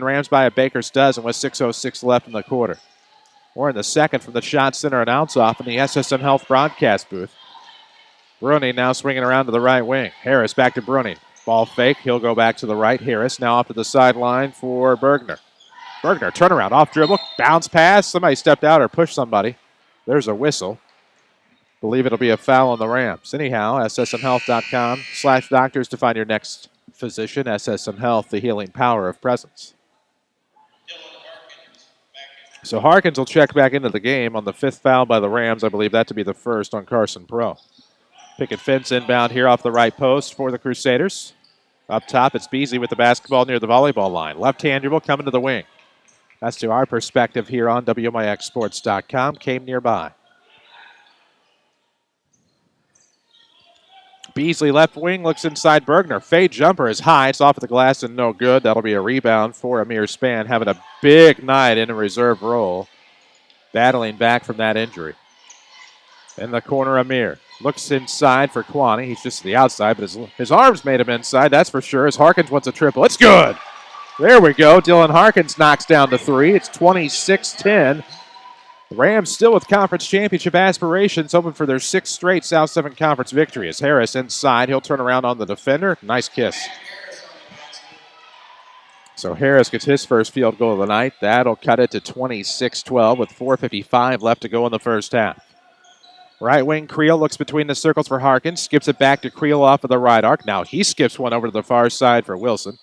Rams by a baker's dozen with 6:06 left in the quarter. We're in the second from the shot center and Althoff in the SSM Health broadcast booth. Bruning now swinging around to the right wing. Harris back to Bruning. Ball fake. He'll go back to the right. Harris now off to the sideline for Bergner. Bergner, turnaround, off dribble, bounce pass. Somebody stepped out or pushed somebody. There's a whistle. Believe it'll be a foul on the Rams. Anyhow, ssmhealth.com/doctors to find your next physician. SSM Health, the healing power of presence. So Harkins will check back into the game on the 5th foul by the Rams. I believe that to be the first on Carson Pro. Picket fence inbound here off the right post for the Crusaders. Up top, it's Beasley with the basketball near the volleyball line. Left-hand dribble coming to the wing. That's to our perspective here on WMIXsports.com. Came nearby. Beasley left wing looks inside Bergner. Fade jumper is high. It's off of the glass and no good. That'll be a rebound for Amir Span, having a big night in a reserve role. Battling back from that injury. In the corner, Amir. Looks inside for Kwani. He's just to the outside, but his arms made him inside, that's for sure, as Harkins wants a triple. It's good. There we go. Dylan Harkins knocks down the 3. It's 26-10. The Rams still with conference championship aspirations, hoping for their 6th straight South 7 Conference victory. As Harris inside, he'll turn around on the defender. Nice kiss. So Harris gets his first field goal of the night. That'll cut it to 26-12 with 4:55 left to go in the first half. Right wing, Creel looks between the circles for Harkins. Skips it back to Creel off of the right arc. Now he skips one over to the far side for Wilson.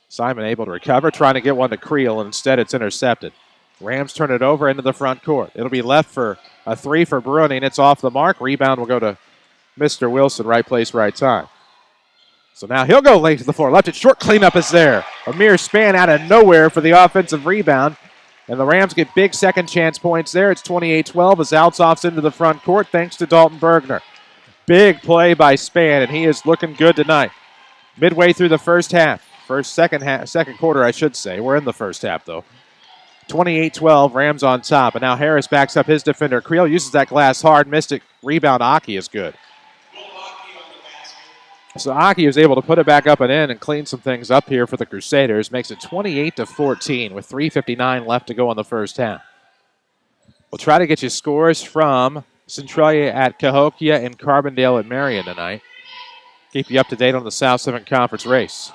Simon able to recover, trying to get one to Creel, and instead it's intercepted. Rams turn it over into the front court. It'll be left for a 3 for Bruning. It's off the mark. Rebound will go to Mr. Wilson. Right place, right time. So now he'll go late to the floor. Left it short. Cleanup is there. Amir Span out of nowhere for the offensive rebound. And the Rams get big second chance points there. It's 28-12 as Althoff's into the front court thanks to Dalton Bergner. Big play by Span, and he is looking good tonight. Midway through the first half. Second quarter, I should say. We're in the first half, though. 28-12, Rams on top. And now Harris backs up his defender. Creel uses that glass hard. Missed it. Rebound, Aki is good. So Aki was able to put it back up and in and clean some things up here for the Crusaders. Makes it 28-14 with 3:59 left to go in the first half. We'll try to get you scores from Centralia at Cahokia and Carbondale at Marion tonight. Keep you up to date on the South 7 Conference race.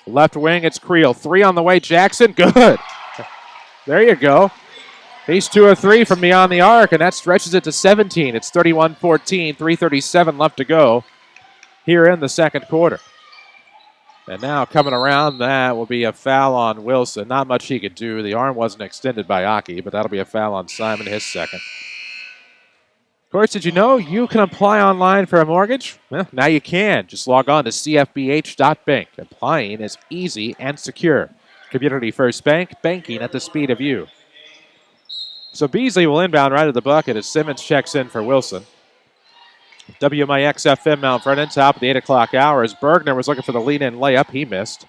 Left wing, it's Creel. 3 on the way. Jackson, good. There you go. He's 2 of 3 from beyond the arc, and that stretches it to 17. It's 31-14, 3:37 left to go here in the second quarter. And now coming around, that will be a foul on Wilson. Not much he could do. The arm wasn't extended by Aki, but that'll be a foul on Simon, his second. Of course, did you know you can apply online for a mortgage? Well, now you can. Just log on to cfbh.bank. Applying is easy and secure. Community First Bank, banking at the speed of you. So Beasley will inbound right at the bucket as Simmons checks in for Wilson. WMIX FM Mount Vernon, top of the 8 o'clock hour as Bergner was looking for the lead-in layup. He missed.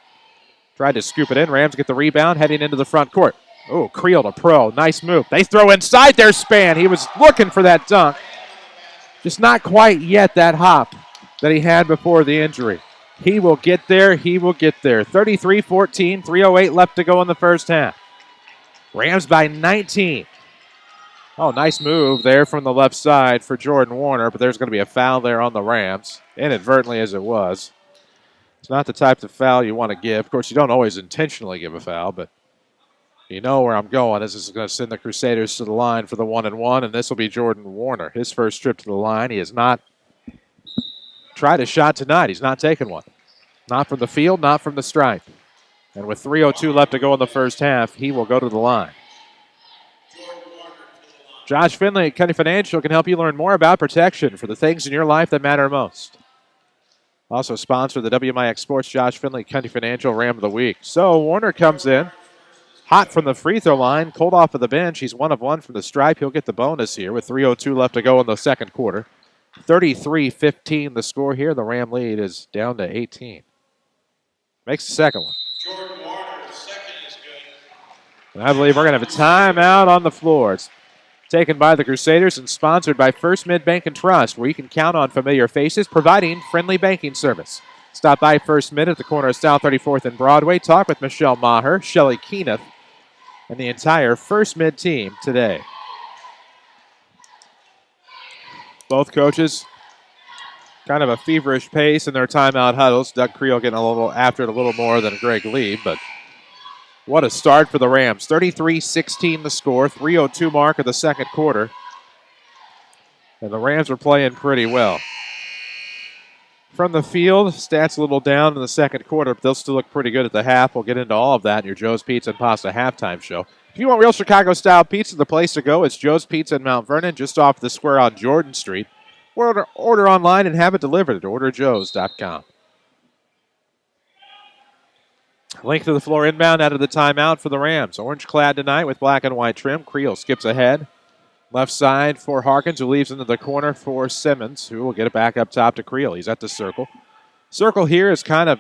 Tried to scoop it in. Rams get the rebound, heading into the front court. Oh, Creel to Pro. Nice move. They throw inside their Span. He was looking for that dunk. Just not quite yet that hop that he had before the injury. He will get there. He will get there. 33-14, 3:08 left to go in the first half. Rams by 19. Oh, nice move there from the left side for Jordan Warner, but there's going to be a foul there on the Rams, inadvertently as it was. It's not the type of foul you want to give. Of course, you don't always intentionally give a foul, but you know where I'm going. This is going to send the Crusaders to the line for the 1-and-1, and this will be Jordan Warner. His first trip to the line. He has not tried a shot tonight. He's not taken one. Not from the field, not from the stripe. And with 3:02 left to go in the first half, he will go to the line. Josh Finley at County Financial can help you learn more about protection for the things in your life that matter most. Also sponsor the WMIX Sports Josh Finley County Financial Ram of the Week. So Warner comes in hot from the free throw line, cold off of the bench. He's 1 of 1 from the stripe. He'll get the bonus here with 3:02 left to go in the second quarter. 33-15 the score here. The Ram lead is down to 18. Makes the second one. And I believe we're going to have a timeout on the floor. It's taken by the Crusaders and sponsored by First Mid Bank and Trust, where you can count on familiar faces providing friendly banking service. Stop by First Mid at the corner of South 34th and Broadway. Talk with Michelle Maher, Shelley Keeneth, and the entire First Mid team today. Both coaches kind of a feverish pace in their timeout huddles. Doug Creel getting a little after it a little more than Greg Lee, but what a start for the Rams. 33-16 the score, 3:02 mark of the second quarter. And the Rams are playing pretty well. From the field, stats a little down in the second quarter, but they'll still look pretty good at the half. We'll get into all of that in your Joe's Pizza and Pasta halftime show. If you want real Chicago-style pizza, the place to go is Joe's Pizza in Mount Vernon, just off the square on Jordan Street. Order online and have it delivered at orderjoes.com. Length of the floor inbound out of the timeout for the Rams. Orange clad tonight with black and white trim. Creel skips ahead. Left side for Harkins, who leaves into the corner for Simmons, who will get it back up top to Creel. He's at the circle. Circle here is kind of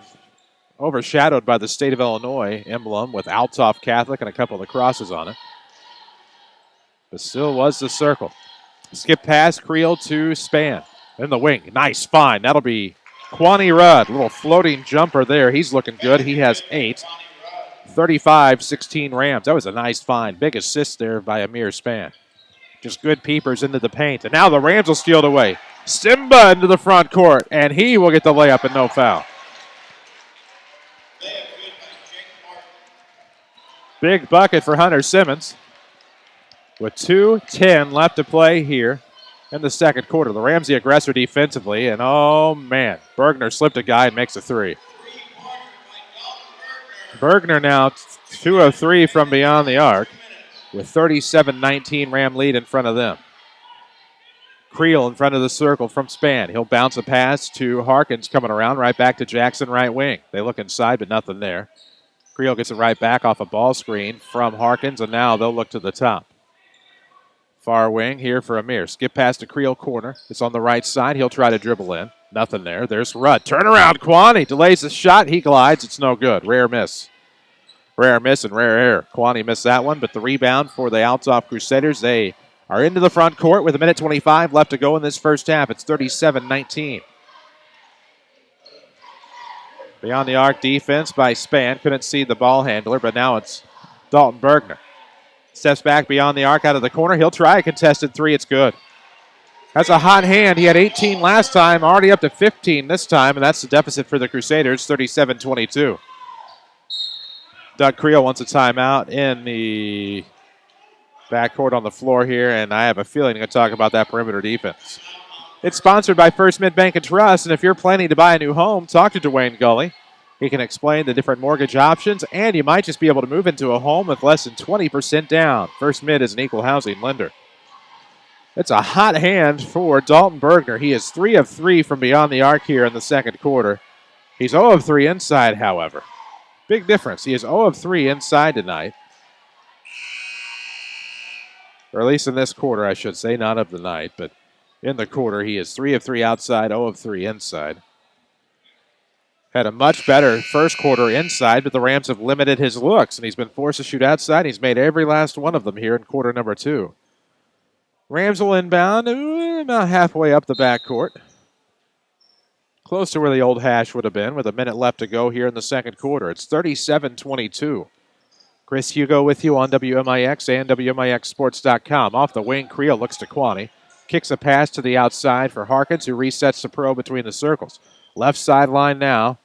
overshadowed by the State of Illinois emblem with Althoff Catholic and a couple of the crosses on it. But still was the circle. Skip pass, Creel to Span. In the wing. Nice find. That'll be Kwani Rudd. Little floating jumper there. He's looking good. He has 8. 35-16 Rams. That was a nice find. Big assist there by Amir Span. Just good peepers into the paint. And now the Rams will steal it away. Simba into the front court. And he will get the layup and no foul. Big bucket for Hunter Simmons. With 2:10 left to play here in the second quarter. The Rams the aggressor defensively. And oh man, Bergner slipped a guy and makes a 3. Bergner now 2 of 3 from beyond the arc. With 37-19 Ram lead in front of them. Creel in front of the circle from Span. He'll bounce a pass to Harkins coming around, right back to Jackson, right wing. They look inside, but nothing there. Creel gets it right back off a ball screen from Harkins, and now they'll look to the top. Far wing here for Amir. Skip pass to Creel corner. It's on the right side. He'll try to dribble in. Nothing there. There's Rudd. Turn around, Kwani. Delays the shot. He glides. It's no good. Rare miss. Rare miss and rare error. Kwani missed that one, but the rebound for the Althoff Crusaders. They are into the front court with 1:25 left to go in this first half. It's 37-19. Beyond the arc defense by Span. Couldn't see the ball handler, but now it's Dalton Bergner. Steps back beyond the arc out of the corner. He'll try a contested 3. It's good. That's a hot hand. He had 18 last time, already up to 15 this time, and that's the deficit for the Crusaders, 37-22. Doug Creel wants a timeout in the backcourt on the floor here, and I have a feeling I'm going to talk about that perimeter defense. It's sponsored by First Mid Bank and Trust, and if you're planning to buy a new home, talk to Dwayne Gully. He can explain the different mortgage options, and you might just be able to move into a home with less than 20% down. First Mid is an equal housing lender. It's a hot hand for Dalton Bergner. He is 3 of 3 from beyond the arc here in the second quarter. He's 0 of 3 inside, however. Big difference. He is 0 of 3 inside tonight. Or at least in this quarter, I should say. Not of the night, but in the quarter, he is 3 of 3 outside, 0 of 3 inside. Had a much better first quarter inside, but the Rams have limited his looks, and he's been forced to shoot outside. He's made every last one of them here in quarter number 2. Rams will inbound about halfway up the backcourt. Close to where the old hash would have been with a minute left to go here in the second quarter. It's 37-22. Chris Hugo with you on WMIX and WMIXSports.com. Off the wing, Creel looks to Kwani. Kicks a pass to the outside for Harkins, who resets the pro between the circles. Left sideline now.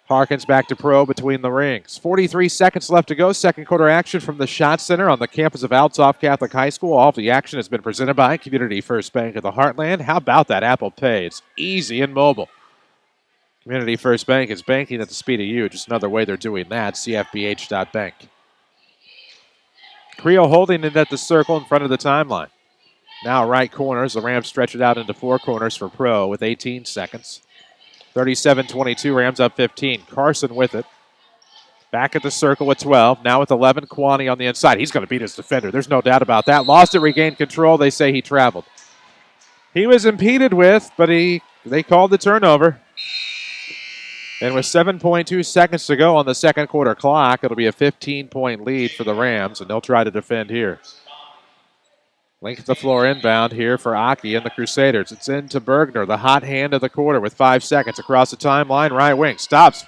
Harkins back to pro between the rings. 43 seconds left to go. Second quarter action from the Shot Center on the campus of Althoff Catholic High School. All of the action has been presented by Community First Bank of the Heartland. How about that Apple Pay? It's easy and mobile. Community First Bank is banking at the speed of you. Just another way they're doing that. CFBH.bank. Creel holding it at the circle in front of the timeline. Now right corners. The Rams stretch it out into 4 corners for pro with 18 seconds. 37-22, Rams up 15. Carson with it. Back at the circle with 12. Now with 11, Kwani on the inside. He's going to beat his defender. There's no doubt about that. Lost it, regained control. They say he traveled. He was impeded with, but they called the turnover. And with 7.2 seconds to go on the second quarter clock, it'll be a 15-point lead for the Rams, and they'll try to defend here. Length of the floor inbound here for Aki and the Crusaders. It's into Bergner, the hot hand of the quarter with 5 seconds across the timeline. Right wing stops.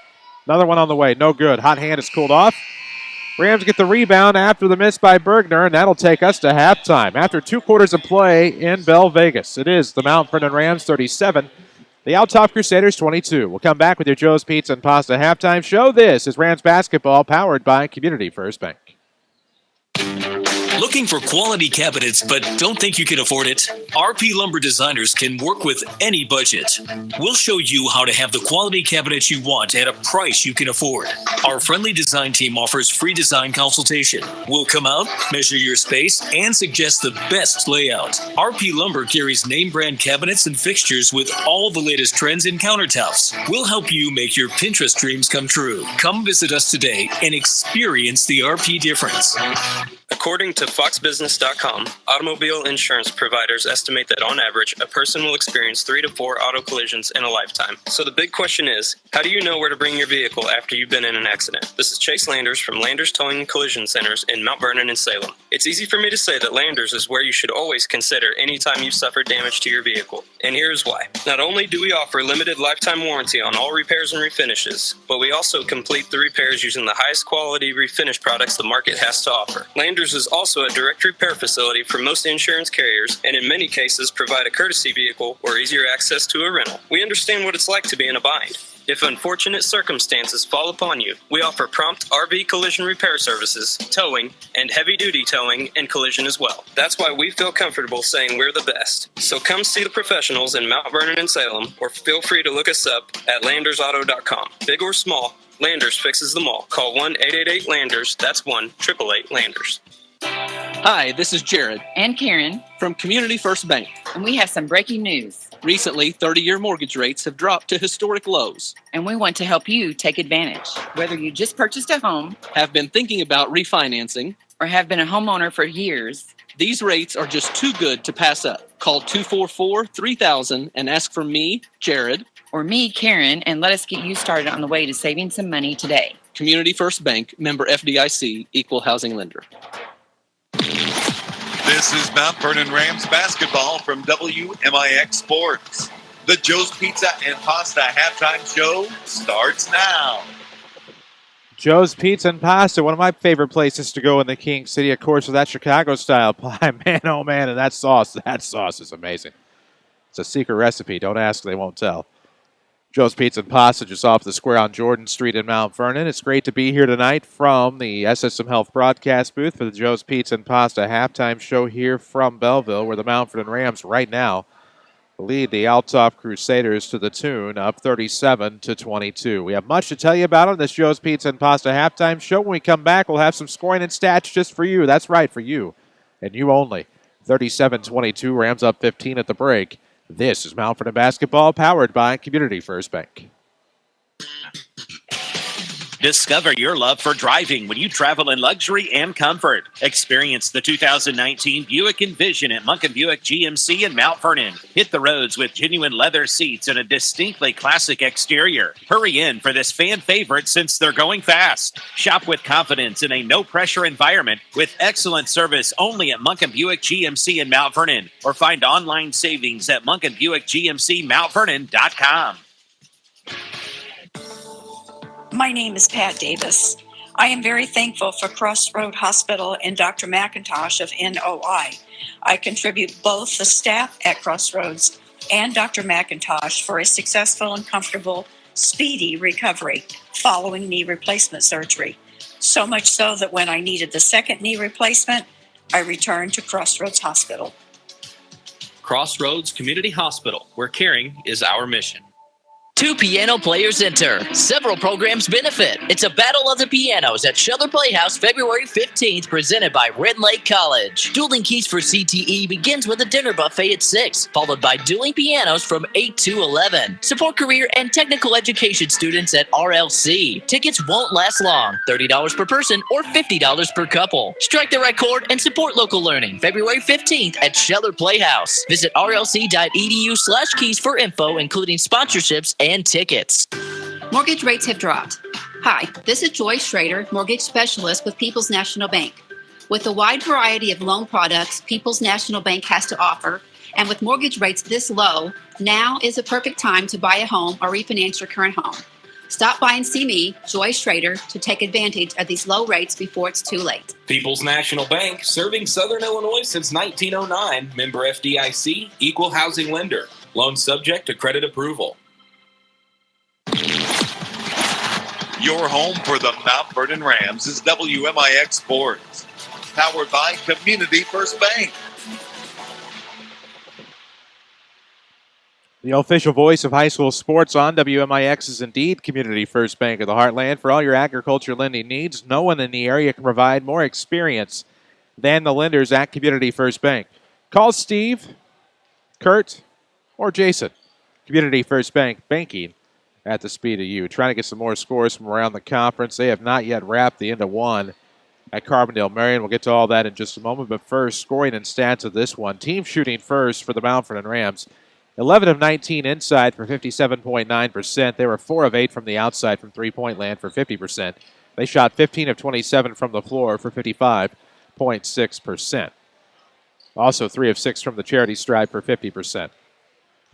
Another one on the way. No good. Hot hand is cooled off. Rams get the rebound after the miss by Bergner, and that'll take us to halftime. After 2 quarters of play in Belle Vegas, it is the Mount Vernon Rams 37, the Althoff Crusaders 22. We'll come back with your Joe's Pizza and Pasta halftime show. This is Rams basketball powered by Community First Bank. Looking for quality cabinets but don't think you can afford it? RP Lumber Designers can work with any budget. We'll show you how to have the quality cabinets you want at a price you can afford. Our friendly design team offers free design consultation. We'll come out, measure your space, and suggest the best layout. RP Lumber carries name brand cabinets and fixtures with all the latest trends in countertops. We'll help you make your Pinterest dreams come true. Come visit us today and experience the RP difference. According to FoxBusiness.com, automobile insurance providers estimate that on average, a person will experience 3 to 4 auto collisions in a lifetime. So the big question is, how do you know where to bring your vehicle after you've been in an accident? This is Chase Landers from Landers Towing and Collision Centers in Mount Vernon and Salem. It's easy for me to say that Landers is where you should always consider anytime you've suffered damage to your vehicle. And here's why. Not only do we offer limited lifetime warranty on all repairs and refinishes, but we also complete the repairs using the highest quality refinish products the market has to offer. Landers is also a direct repair facility for most insurance carriers, and in many cases provide a courtesy vehicle or easier access to a rental. We understand what it's like to be in a bind. If unfortunate circumstances fall upon you, we offer prompt RV collision repair services, towing, and heavy-duty towing and collision as well. That's why we feel comfortable saying we're the best. So come see the professionals in Mount Vernon and Salem, or feel free to look us up at landersauto.com. Big or small, Landers fixes them all. Call 1-888-LANDERS. That's 1-888-LANDERS. Hi, this is Jared and Karen from Community First Bank. And we have some breaking news. Recently, 30-year mortgage rates have dropped to historic lows. And we want to help you take advantage. Whether you just purchased a home, have been thinking about refinancing, or have been a homeowner for years, these rates are just too good to pass up. Call 244-3000 and ask for me, Jared, or me, Karen, and let us get you started on the way to saving some money today. Community First Bank, member FDIC, equal housing lender. This is Mount Vernon Rams basketball from WMIX Sports. The Joe's Pizza and Pasta halftime show starts now. Joe's Pizza and Pasta, one of my favorite places to go in the King City, of course, with that Chicago-style pie. Man, oh man, and that sauce is amazing. It's a secret recipe. Don't ask, they won't tell. Joe's Pizza and Pasta just off the square on Jordan Street in Mount Vernon. It's great to be here tonight from the SSM Health broadcast booth for the Joe's Pizza and Pasta halftime show here from Belleville, where the Mount Vernon Rams right now lead the Althoff Crusaders to the tune of 37-22. We have much to tell you about on this Joe's Pizza and Pasta halftime show. When we come back, we'll have some scoring and stats just for you. That's right, for you and you only. 37-22, Rams up 15 at the break. This is Mount Vernon basketball powered by Community First Bank. Discover your love for driving when you travel in luxury and comfort. Experience the 2019 Buick Envision at Munkin Buick GMC in Mount Vernon. Hit the roads with genuine leather seats and a distinctly classic exterior. Hurry in for this fan favorite since they're going fast. Shop with confidence in a no-pressure environment with excellent service only at Munkin Buick GMC in Mount Vernon, or find online savings at MunkinBuickGMCMountVernon.com. My name is Pat Davis. I am very thankful for Crossroad Hospital and Dr. McIntosh of NOI. I contribute both the staff at Crossroads and Dr. McIntosh for a successful and comfortable, speedy recovery following knee replacement surgery. So much so that when I needed the second knee replacement, I returned to Crossroads Hospital. Crossroads Community Hospital, where caring is our mission. Two piano players enter. Several programs benefit. It's a battle of the pianos at Sheller Playhouse February 15th, presented by Red Lake College. Dueling Keys for CTE begins with a dinner buffet at 6, followed by dueling pianos from 8 to 11. Support career and technical education students at RLC. Tickets won't last long. $30 per person or $50 per couple. Strike the right chord and support local learning. February 15th at Sheller Playhouse. Visit rlc.edu/keys for info, including sponsorships and tickets. Mortgage rates have dropped. Hi, this is Joy Schrader, mortgage specialist with People's National Bank. With the wide variety of loan products People's National Bank has to offer, and with mortgage rates this low, now is a perfect time to buy a home or refinance your current home. Stop by and see me, Joy Schrader, to take advantage of these low rates before it's too late. People's National Bank, serving Southern Illinois since 1909. Member FDIC, equal housing lender. Loan subject to credit approval. Your home for the Mount Vernon Rams is WMIX Sports, powered by Community First Bank. The official voice of high school sports on WMIX is indeed Community First Bank of the Heartland. For all your agriculture lending needs, no one in the area can provide more experience than the lenders at Community First Bank. Call Steve, Kurt, or Jason. Community First Bank, banking at the speed of you. Trying to get some more scores from around the conference. They have not yet wrapped the end of one at Carbondale Marion. We'll get to all that in just a moment. But first, scoring and stats of this one. Team shooting first for the Mount Vernon Rams. 11 of 19 inside for 57.9%. They were 4 of 8 from the outside from three-point land for 50%. They shot 15 of 27 from the floor for 55.6%. Also 3 of 6 from the charity stripe for 50%.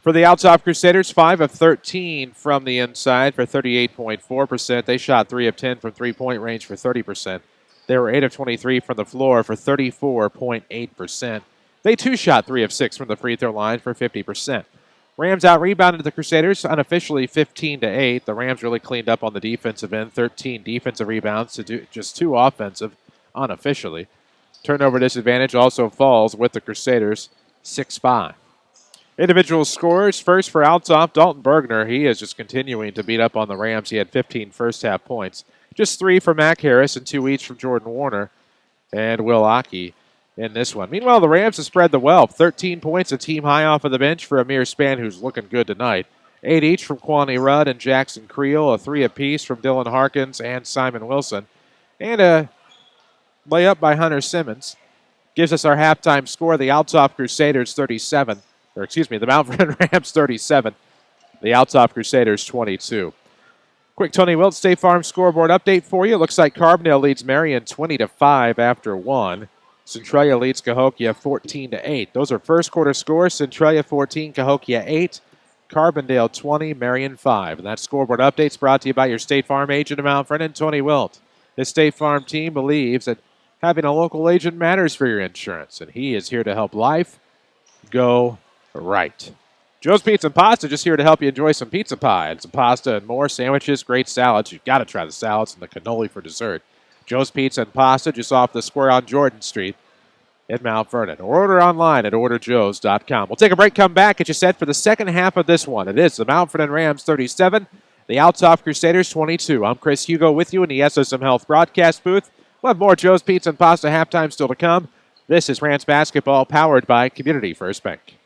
For the Althoff Crusaders, 5 of 13 from the inside for 38.4%. They shot 3 of 10 from three-point range for 30%. They were 8 of 23 from the floor for 34.8%. They too shot 3 of 6 from the free throw line for 50%. Rams out-rebounded the Crusaders unofficially 15-8. The Rams really cleaned up on the defensive end. 13 defensive rebounds to just 2 offensive unofficially. Turnover disadvantage also falls with the Crusaders 6-5. Individual scores, first for Althoff, Dalton Bergner. He is just continuing to beat up on the Rams. He had 15 first-half points. Just 3 for Mac Harris and 2 each from Jordan Warner and Will Aki in this one. Meanwhile, the Rams have spread the wealth. 13 points, a team high off of the bench for Amir Span, who's looking good tonight. 8 each from Kwani Rudd and Jackson Creel, a 3 apiece from Dylan Harkins and Simon Wilson, and a layup by Hunter Simmons. Gives us our halftime score. The Althoff Crusaders the Mount Vernon Rams 37. The Althoff Crusaders 22. Quick Tony Wilt State Farm scoreboard update for you. Looks like Carbondale leads Marion 20-5 after 1. Centralia leads Cahokia 14-8. Those are first quarter scores. Centralia 14, Cahokia 8. Carbondale 20, Marion 5. And that scoreboard update's brought to you by your State Farm agent of Mount Vernon, Tony Wilt. This State Farm team believes that having a local agent matters for your insurance, and he is here to help life go right. Joe's Pizza and Pasta just here to help you enjoy some pizza pie and some pasta and more, sandwiches, great salads. You've got to try the salads and the cannoli for dessert. Joe's Pizza and Pasta just off the square on Jordan Street in Mount Vernon. Or order online at orderjoes.com. We'll take a break, come back, get you set for the second half of this one. It is the Mount Vernon Rams 37, the Althoff Crusaders 22. I'm Chris Hugo with you in the SSM Health broadcast booth. We'll have more Joe's Pizza and Pasta halftime still to come. This is Rams basketball powered by Community First Bank.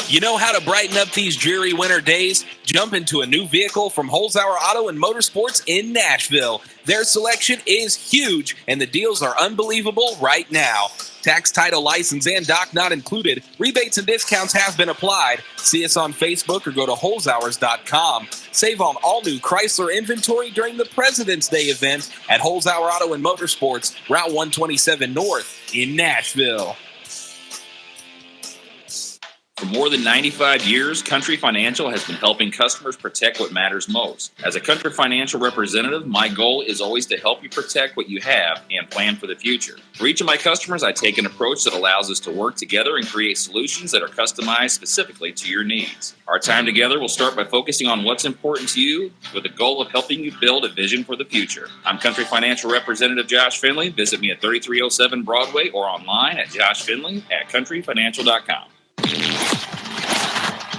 You know how to brighten up these dreary winter days? Jump into a new vehicle from Holzhauer Auto and Motorsports in Nashville. Their selection is huge, and the deals are unbelievable right now. Tax, title, license, and dock not included. Rebates and discounts have been applied. See us on Facebook or go to Holzhauers.com. Save on all new Chrysler inventory during the President's Day event at Holzhauer Auto and Motorsports, Route 127 North in Nashville. For more than 95 years, Country Financial has been helping customers protect what matters most. As a Country Financial representative, my goal is always to help you protect what you have and plan for the future. For each of my customers, I take an approach that allows us to work together and create solutions that are customized specifically to your needs. Our time together will start by focusing on what's important to you with the goal of helping you build a vision for the future. I'm Country Financial Representative Josh Finley. Visit me at 3307 Broadway or online at joshfinley@countryfinancial.com.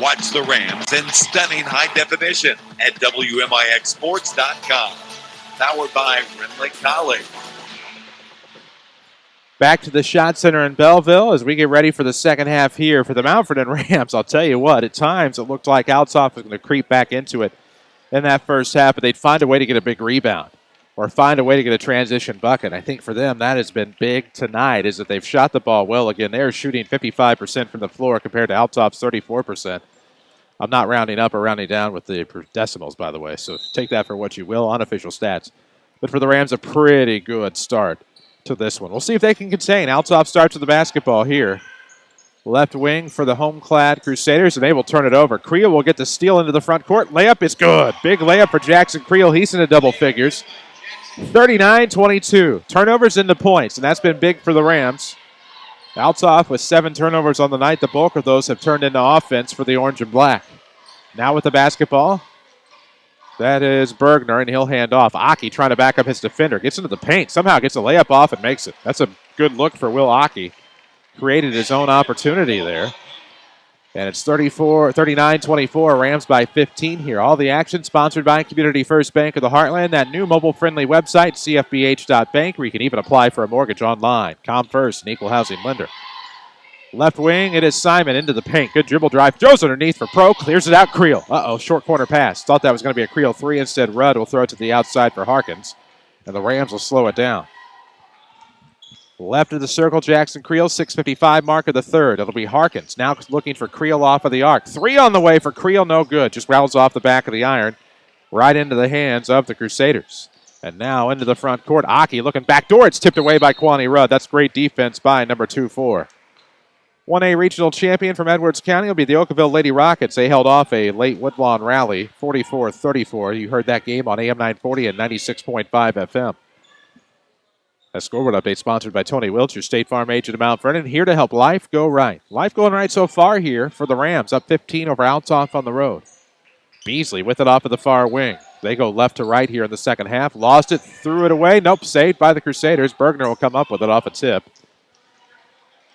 Watch the Rams in stunning high definition at WMIXsports.com. Powered by Renlake College. Back to the Shot Center in Belleville as we get ready for the second half here for the Mount Vernon Rams. I'll tell you what, at times it looked like Althoff was going to creep back into it in that first half, but they'd find a way to get a big rebound or find a way to get a transition bucket. I think for them that has been big tonight, is that they've shot the ball well again. They're shooting 55% from the floor compared to Althoff's 34%. I'm not rounding up or rounding down with the decimals, by the way, so take that for what you will, unofficial stats. But for the Rams, a pretty good start to this one. We'll see if they can contain. Althoff starts with the basketball here. Left wing for the home-clad Crusaders, and they will turn it over. Creel will get the steal into the front court. Layup is good. Big layup for Jackson Creel. He's into double figures. 39-22. Turnovers into points, and that's been big for the Rams. Althoff with 7 turnovers on the night. The bulk of those have turned into offense for the orange and black. Now with the basketball, that is Bergner, and he'll hand off. Aki trying to back up his defender. Gets into the paint. Somehow gets a layup off and makes it. That's a good look for Will Aki. Created his own opportunity there. And it's 39-24, Rams by 15 here. All the action sponsored by Community First Bank of the Heartland, that new mobile-friendly website, cfbh.bank, where you can even apply for a mortgage online. ComFirst, an equal housing lender. Left wing, it is Simon into the paint. Good dribble drive. Joe's underneath for Pro. Clears it out. Creel. Short corner pass. Thought that was going to be a Creel 3. Instead, Rudd will throw it to the outside for Harkins. And the Rams will slow it down. Left of the circle, Jackson Creel, 6:55 mark of the third. It'll be Harkins. Now looking for Creel off of the arc. 3 on the way for Creel, no good. Just rattles off the back of the iron. Right into the hands of the Crusaders. And now into the front court. Aki looking back door. It's tipped away by Kwani Rudd. That's great defense by number 2-4. 1A regional champion from Edwards County will be the Oakville Lady Rockets. They held off a late Woodlawn rally, 44-34. You heard that game on AM 940 and 96.5 FM. A scoreboard update sponsored by Tony Wiltshire, State Farm agent of Mount Vernon, here to help life go right. Life going right so far here for the Rams, up 15 over Althoff on the road. Beasley with it off of the far wing. They go left to right here in the second half. Lost it, threw it away. Nope, saved by the Crusaders. Bergner will come up with it off a tip.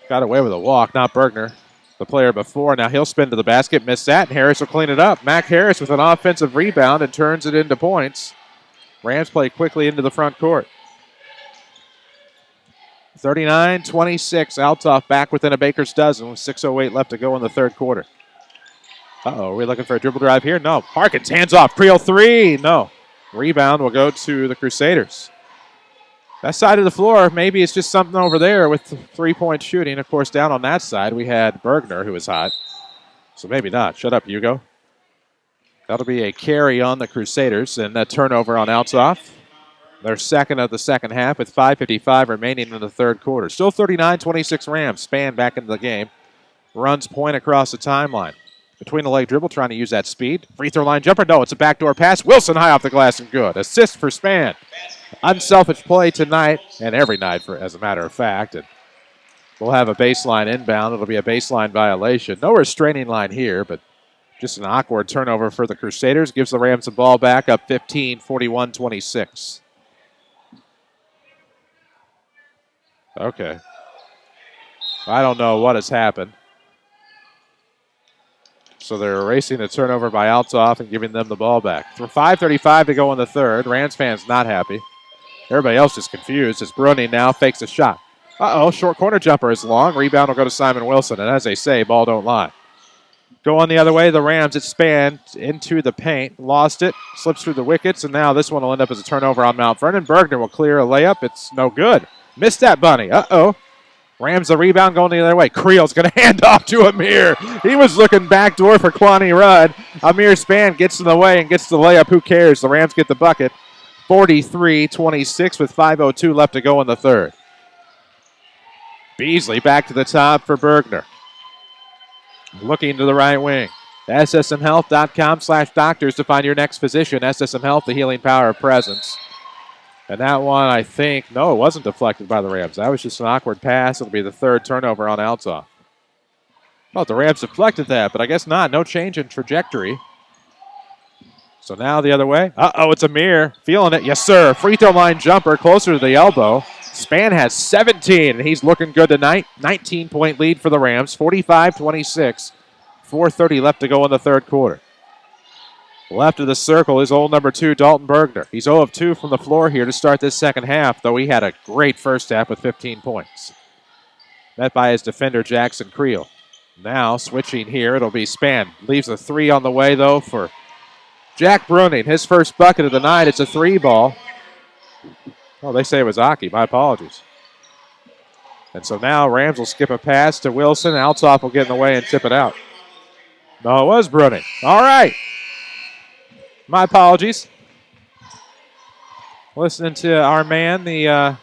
Got away with a walk, not Bergner. The player before, now he'll spin to the basket, missed that, and Harris will clean it up. Mac Harris with an offensive rebound and turns it into points. Rams play quickly into the front court. 39-26, Althoff back within a baker's dozen with 6:08 left to go in the third quarter. Are we looking for a dribble drive here? No. Harkins, hands off. Creel 3. No. Rebound will go to the Crusaders. That side of the floor, maybe it's just something over there with three-point shooting. Of course, down on that side, we had Bergner, who was hot. So maybe not. Shut up, Hugo. That'll be a carry on the Crusaders, and a turnover on Althoff. Their second of the second half with 5:55 remaining in the third quarter. Still 39-26 Rams. Span back into the game. Runs point across the timeline. Between the leg dribble, trying to use that speed. Free throw line jumper. No, it's a backdoor pass. Wilson high off the glass and good. Assist for Span. Unselfish play tonight, and every night, as a matter of fact. And we'll have a baseline inbound. It'll be a baseline violation. No restraining line here, but just an awkward turnover for the Crusaders. Gives the Rams the ball back up 15, 41-26. Okay. I don't know what has happened. So they're erasing the turnover by Althoff and giving them the ball back. For 5:35 to go in the third. Rams fans not happy. Everybody else is confused as Bruni now fakes a shot. Short corner jumper is long. Rebound will go to Simon Wilson. And as they say, ball don't lie. Go on the other way. The Rams, it spanned into the paint. Lost it. Slips through the wickets. And now this one will end up as a turnover on Mount Vernon. Bergner will clear a layup. It's no good. Missed that bunny. Rams the rebound going the other way. Creel's going to hand off to Amir. He was looking backdoor for Kwani Rudd. Amir Span gets in the way and gets the layup. Who cares? The Rams get the bucket. 43-26 with 5:02 left to go in the third. Beasley back to the top for Bergner. Looking to the right wing. SSMHealth.com/doctors to find your next physician. SSM Health, the healing power of presence. And that one, I think, no, it wasn't deflected by the Rams. That was just an awkward pass. It'll be the third turnover on Althoff. Well, the Rams deflected that, but I guess not. No change in trajectory. So now the other way. It's Amir. Feeling it. Yes, sir. Free throw line jumper closer to the elbow. Span has 17, and he's looking good tonight. 19-point lead for the Rams. 45-26. 4:30 left to go in the third quarter. Left of the circle is old number 2, Dalton Bergner. He's 0 of 2 from the floor here to start this second half, though he had a great first half with 15 points. Met by his defender, Jackson Creel. Now switching here, it'll be Span. Leaves a 3 on the way, though, for Jack Bruning. His first bucket of the night. It's a 3 ball. Oh, they say it was Aki. My apologies. And so now Rams will skip a pass to Wilson. Althoff will get in the way and tip it out. No, it was Bruni. All right. My apologies. Listening to our man, the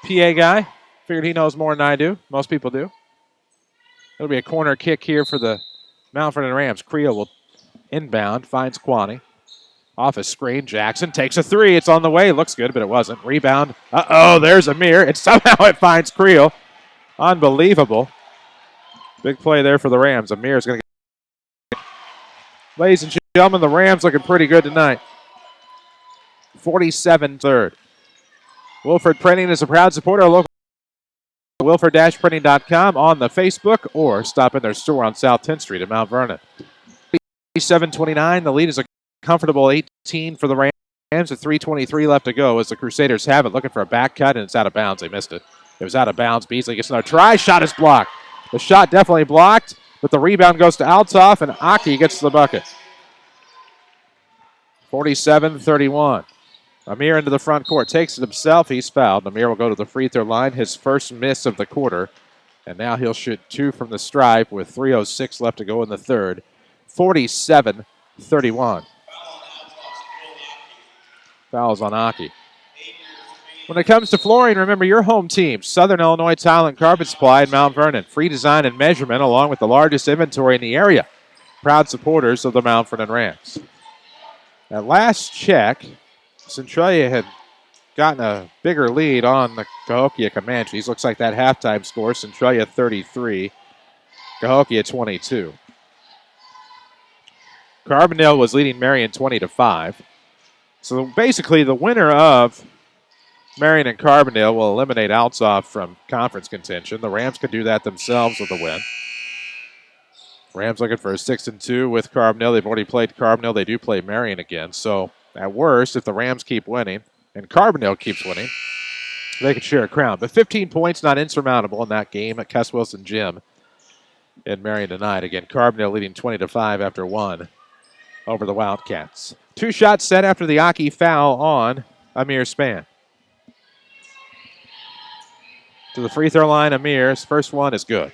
PA guy. Figured he knows more than I do. Most people do. It'll be a corner kick here for the Mount Vernon Rams. Creel will inbound, finds Kwani. Off a screen, Jackson takes a three. It's on the way. Looks good, but it wasn't. Rebound. Uh-oh, there's Amir. And somehow it finds Creel. Unbelievable. Big play there for the Rams. Amir's going to get. Ladies and gentlemen, the Rams looking pretty good tonight. 47-3. Wilford Printing is a proud supporter of local wilford-printing.com on the Facebook or stop in their store on South 10th Street in Mount Vernon. 47-29. The lead is a comfortable 18 for the Rams with 3:23 left to go as the Crusaders have it. Looking for a back cut, and it's out of bounds. They missed it. It was out of bounds. Beasley gets another try. Shot is blocked. The shot definitely blocked, but the rebound goes to Althoff, and Aki gets the bucket. 47-31. Amir into the front court. Takes it himself. He's fouled. Amir will go to the free throw line. His first miss of the quarter. And now he'll shoot two from the stripe with 3:06 left to go in the third. 47-31. Fouls on Aki. When it comes to flooring, remember your home team, Southern Illinois Tile and Carpet Supply in Mount Vernon. Free design and measurement along with the largest inventory in the area. Proud supporters of the Mount Vernon Rams. At last check, Centralia had gotten a bigger lead on the Cahokia Comanches. Looks like that halftime score, Centralia 33, Cahokia 22. Carbondale was leading Marion 20-5. So basically the winner of Marion and Carbondale will eliminate Althoff from conference contention. The Rams could do that themselves with a win. Rams looking for a 6-2 with Carbondale. They've already played Carbondale. They do play Marion again. So at worst, if the Rams keep winning and Carbondale keeps winning, they could share a crown. But 15 points not insurmountable in that game at Cuss Wilson Gym in Marion tonight. Again, Carbondale leading 20-5 after one over the Wildcats. Two shots set after the Aki foul on Amir Span. To the free throw line, Amir's first one is good.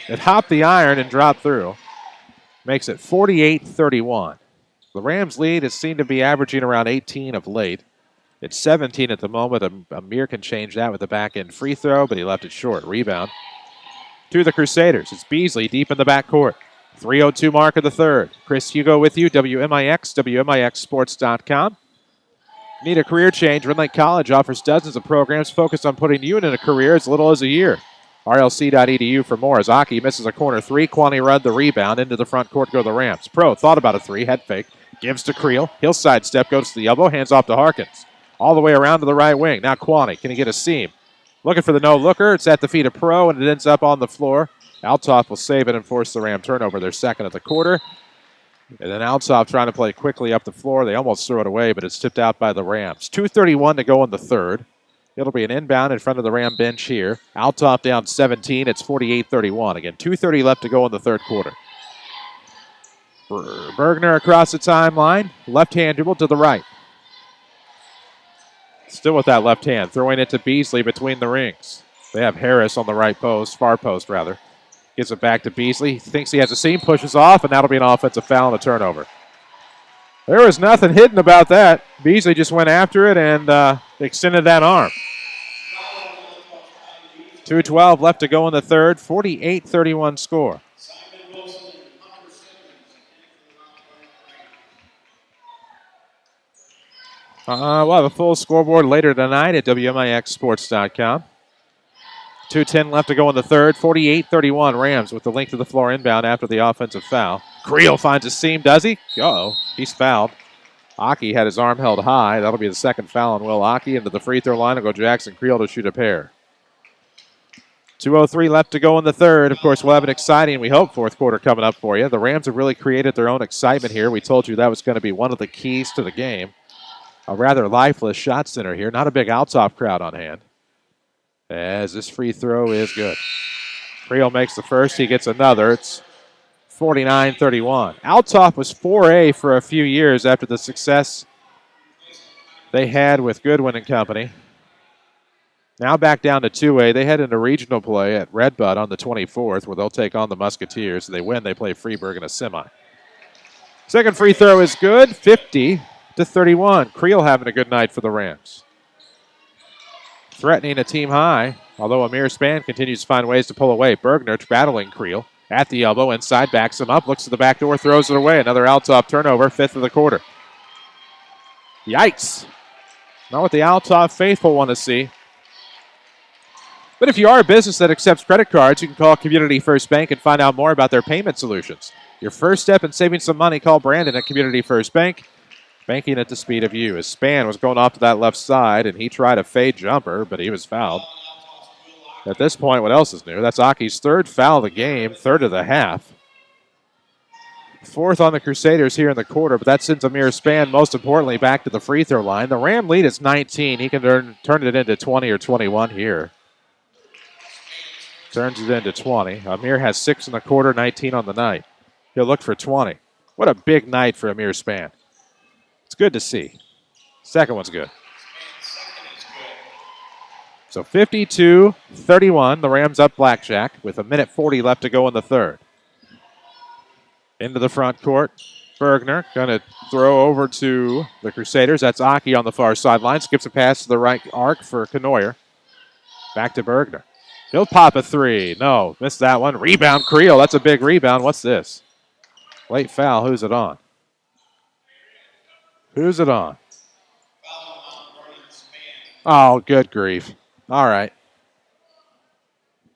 It hopped the iron and dropped through. Makes it 48-31. The Rams' lead has seemed to be averaging around 18 of late. It's 17 at the moment. Amir can change that with a back-end free throw, but he left it short. Rebound to the Crusaders. It's Beasley deep in the backcourt. 3:02 mark of the third. Chris Hugo with you, WMIX, WMIXSports.com. Need a career change? Red Lake College offers dozens of programs focused on putting you in a career as little as a year. RLC.edu for more. As Aki misses a corner three, Kwani Rudd the rebound into the front court go the Rams. Pro thought about a three, head fake, gives to Creel. He'll sidestep, goes to the elbow, hands off to Harkins. All the way around to the right wing. Now Kwani, can he get a seam? Looking for the no-looker. It's at the feet of Pro, and it ends up on the floor. Althoff will save it and force the Ram turnover. Their second of the quarter. And then Althoff trying to play quickly up the floor. They almost throw it away, but it's tipped out by the Rams. 2:31 to go in the third. It'll be an inbound in front of the Ram bench here. Althoff down 17. It's 48-31. Again, 2:30 left to go in the third quarter. Bergner across the timeline. Left-hand dribble to the right. Still with that left hand. Throwing it to Beasley between the rings. They have Harris on the right post. Far post, rather. Gives it back to Beasley. Thinks he has a seam. Pushes off, and that'll be an offensive foul and a turnover. There was nothing hidden about that. Beasley just went after it and extended that arm. 2:12 left to go in the third. 48-31 score. We'll have a full scoreboard later tonight at WMIXSports.com. 2:10 left to go in the third. 48-31 Rams with the length of the floor inbound after the offensive foul. Creel finds a seam, does he? Uh-oh, he's fouled. Aki had his arm held high. That'll be the second foul on Will Aki. Into the free throw line will go Jackson Creel to shoot a pair. 2:03 left to go in the third. Of course, we'll have an exciting, we hope, fourth quarter coming up for you. The Rams have really created their own excitement here. We told you that was going to be one of the keys to the game. A rather lifeless shot center here. Not a big Althoff crowd on hand. As this free throw is good. Creel makes the first. He gets another. It's 49-31. Althoff was 4A for a few years after the success they had with Goodwin and company. Now back down to 2A. They head into regional play at Redbud on the 24th, where they'll take on the Musketeers. If they win, they play Freeburg in a semi. Second free throw is good, 50-31. Creel having a good night for the Rams. Threatening a team high, although Amir Spann continues to find ways to pull away. Bergner battling Creel at the elbow, inside, backs him up, looks to the back door, throws it away. Another Althoff turnover, 5th of the quarter. Yikes. Not what the Althoff faithful want to see. But if you are a business that accepts credit cards, you can call Community First Bank and find out more about their payment solutions. Your first step in saving some money, call Brandon at Community First Bank. Banking at the speed of you. His Span was going off to that left side, and he tried a fade jumper, but he was fouled. At this point, what else is new? That's Aki's third foul of the game, third of the half. Fourth on the Crusaders here in the quarter, but that sends Amir Span, most importantly, back to the free throw line. The Ram lead is 19. He can turn it into 20 or 21 here. Turns it into 20. Amir has 6 in the quarter, 19 on the night. He'll look for 20. What a big night for Amir Span. It's good to see. Second one's good. So 52-31. The Rams up Blackjack with 1:40 left to go in the third. Into the front court. Bergner going to throw over to the Crusaders. That's Aki on the far sideline. Skips a pass to the right arc for Kanoyer. Back to Bergner. He'll pop a three. No, missed that one. Rebound, Creel. That's a big rebound. What's this? Late foul. Who's it on? Who's it on? Oh, good grief. All right.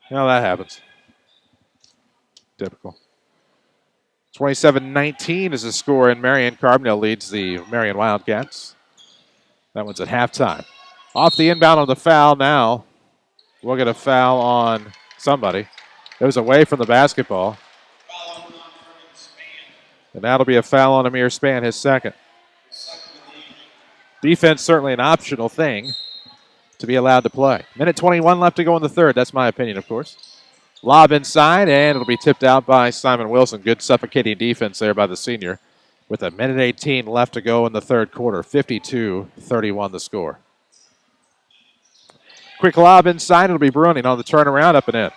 Now that happens. Typical. 27-19 is the score, and Marion Carbondale leads the Marion Wildcats. That one's at halftime. Off the inbound on the foul now. We'll get a foul on somebody. It was away from the basketball. And that'll be a foul on Amir Span, his second. Defense certainly an optional thing to be allowed to play. Minute 21 left to go in the third. That's my opinion, of course. Lob inside, and it'll be tipped out by Simon Wilson. Good suffocating defense there by the senior. With 1:18 left to go in the third quarter. 52-31 the score. Quick lob inside. It'll be Bruning on the turnaround, up and in.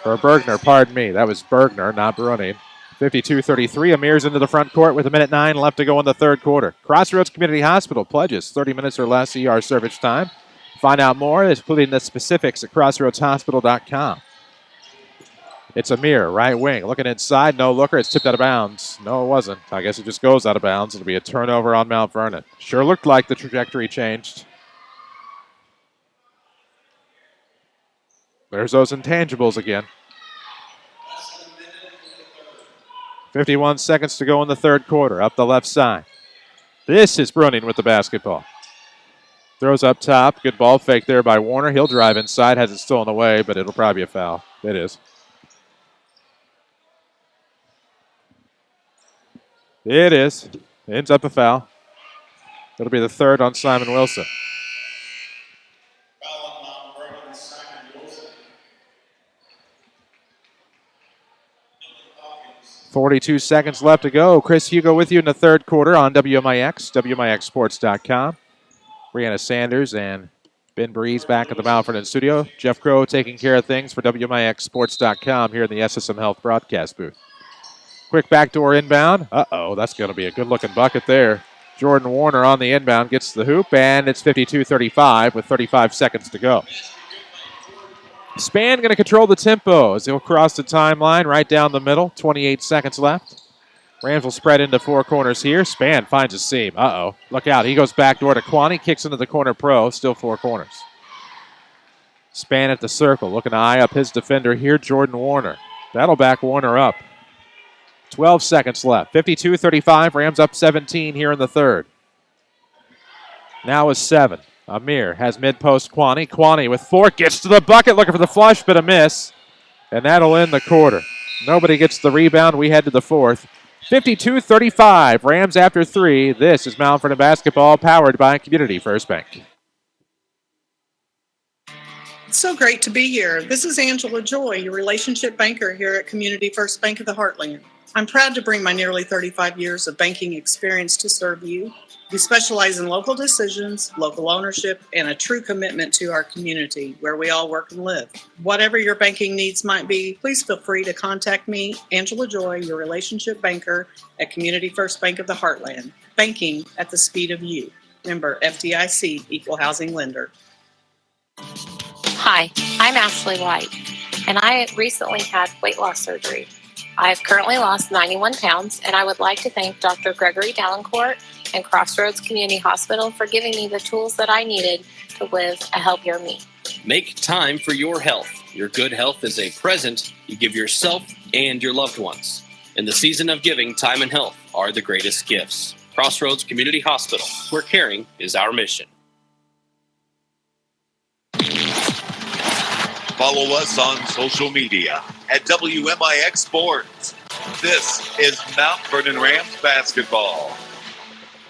Or Bergner, pardon me. That was Bergner, not Bruning. 52-33. Amir's into the front court with 1:09 left to go in the third quarter. Crossroads Community Hospital pledges 30 minutes or less ER service time. Find out more, including the specifics, at crossroadshospital.com. It's Amir, right wing. Looking inside, no looker. It's tipped out of bounds. No, it wasn't. I guess it just goes out of bounds. It'll be a turnover on Mount Vernon. Sure looked like the trajectory changed. There's those intangibles again. 51 seconds to go in the third quarter. Up the left side. This is Bruning with the basketball. Throws up top. Good ball fake there by Warner. He'll drive inside. Has it stolen away, but it'll probably be a foul. It is. It is. Ends up a foul. It'll be the third on Simon Wilson. 42 seconds left to go. Chris Hugo with you in the third quarter on WMIX, WMIXSports.com. Brianna Sanders and Ben Breeze back at the Mount Vernon studio. Jeff Crow taking care of things for WMIXSports.com here in the SSM Health broadcast booth. Quick backdoor inbound. Uh-oh, that's going to be a good-looking bucket there. Jordan Warner on the inbound gets the hoop, and it's 52-35 with 35 seconds to go. Span going to control the tempo as he'll cross the timeline right down the middle. 28 seconds left. Rams will spread into four corners here. Span finds a seam. Uh-oh. Look out. He goes backdoor to Kwani. Kicks into the corner pro. Still four corners. Span at the circle. Looking to eye up his defender here, Jordan Warner. That'll back Warner up. 12 seconds left. 52-35. Rams up 17 here in the third. Now is 7. Amir has mid-post Kwani. Kwani with 4 gets to the bucket, looking for the flush, but a miss. And that'll end the quarter. Nobody gets the rebound. We head to the fourth. 52-35. Rams after 3. This is Mount Vernon basketball powered by Community First Bank. It's so great to be here. This is Angela Joy, your relationship banker here at Community First Bank of the Heartland. I'm proud to bring my nearly 35 years of banking experience to serve you. We specialize in local decisions, local ownership, and a true commitment to our community where we all work and live. Whatever your banking needs might be, please feel free to contact me, Angela Joy, your relationship banker at Community First Bank of the Heartland. Banking at the speed of you. Member FDIC, Equal Housing Lender. Hi, I'm Ashley White, and I recently had weight loss surgery. I have currently lost 91 pounds, and I would like to thank Dr. Gregory Dallencourt and Crossroads Community Hospital for giving me the tools that I needed to live a healthier me. Make time for your health. Your good health is a present you give yourself and your loved ones. In the season of giving, time and health are the greatest gifts. Crossroads Community Hospital, where caring is our mission. Follow us on social media at WMIX Sports. This is Mount Vernon Rams basketball.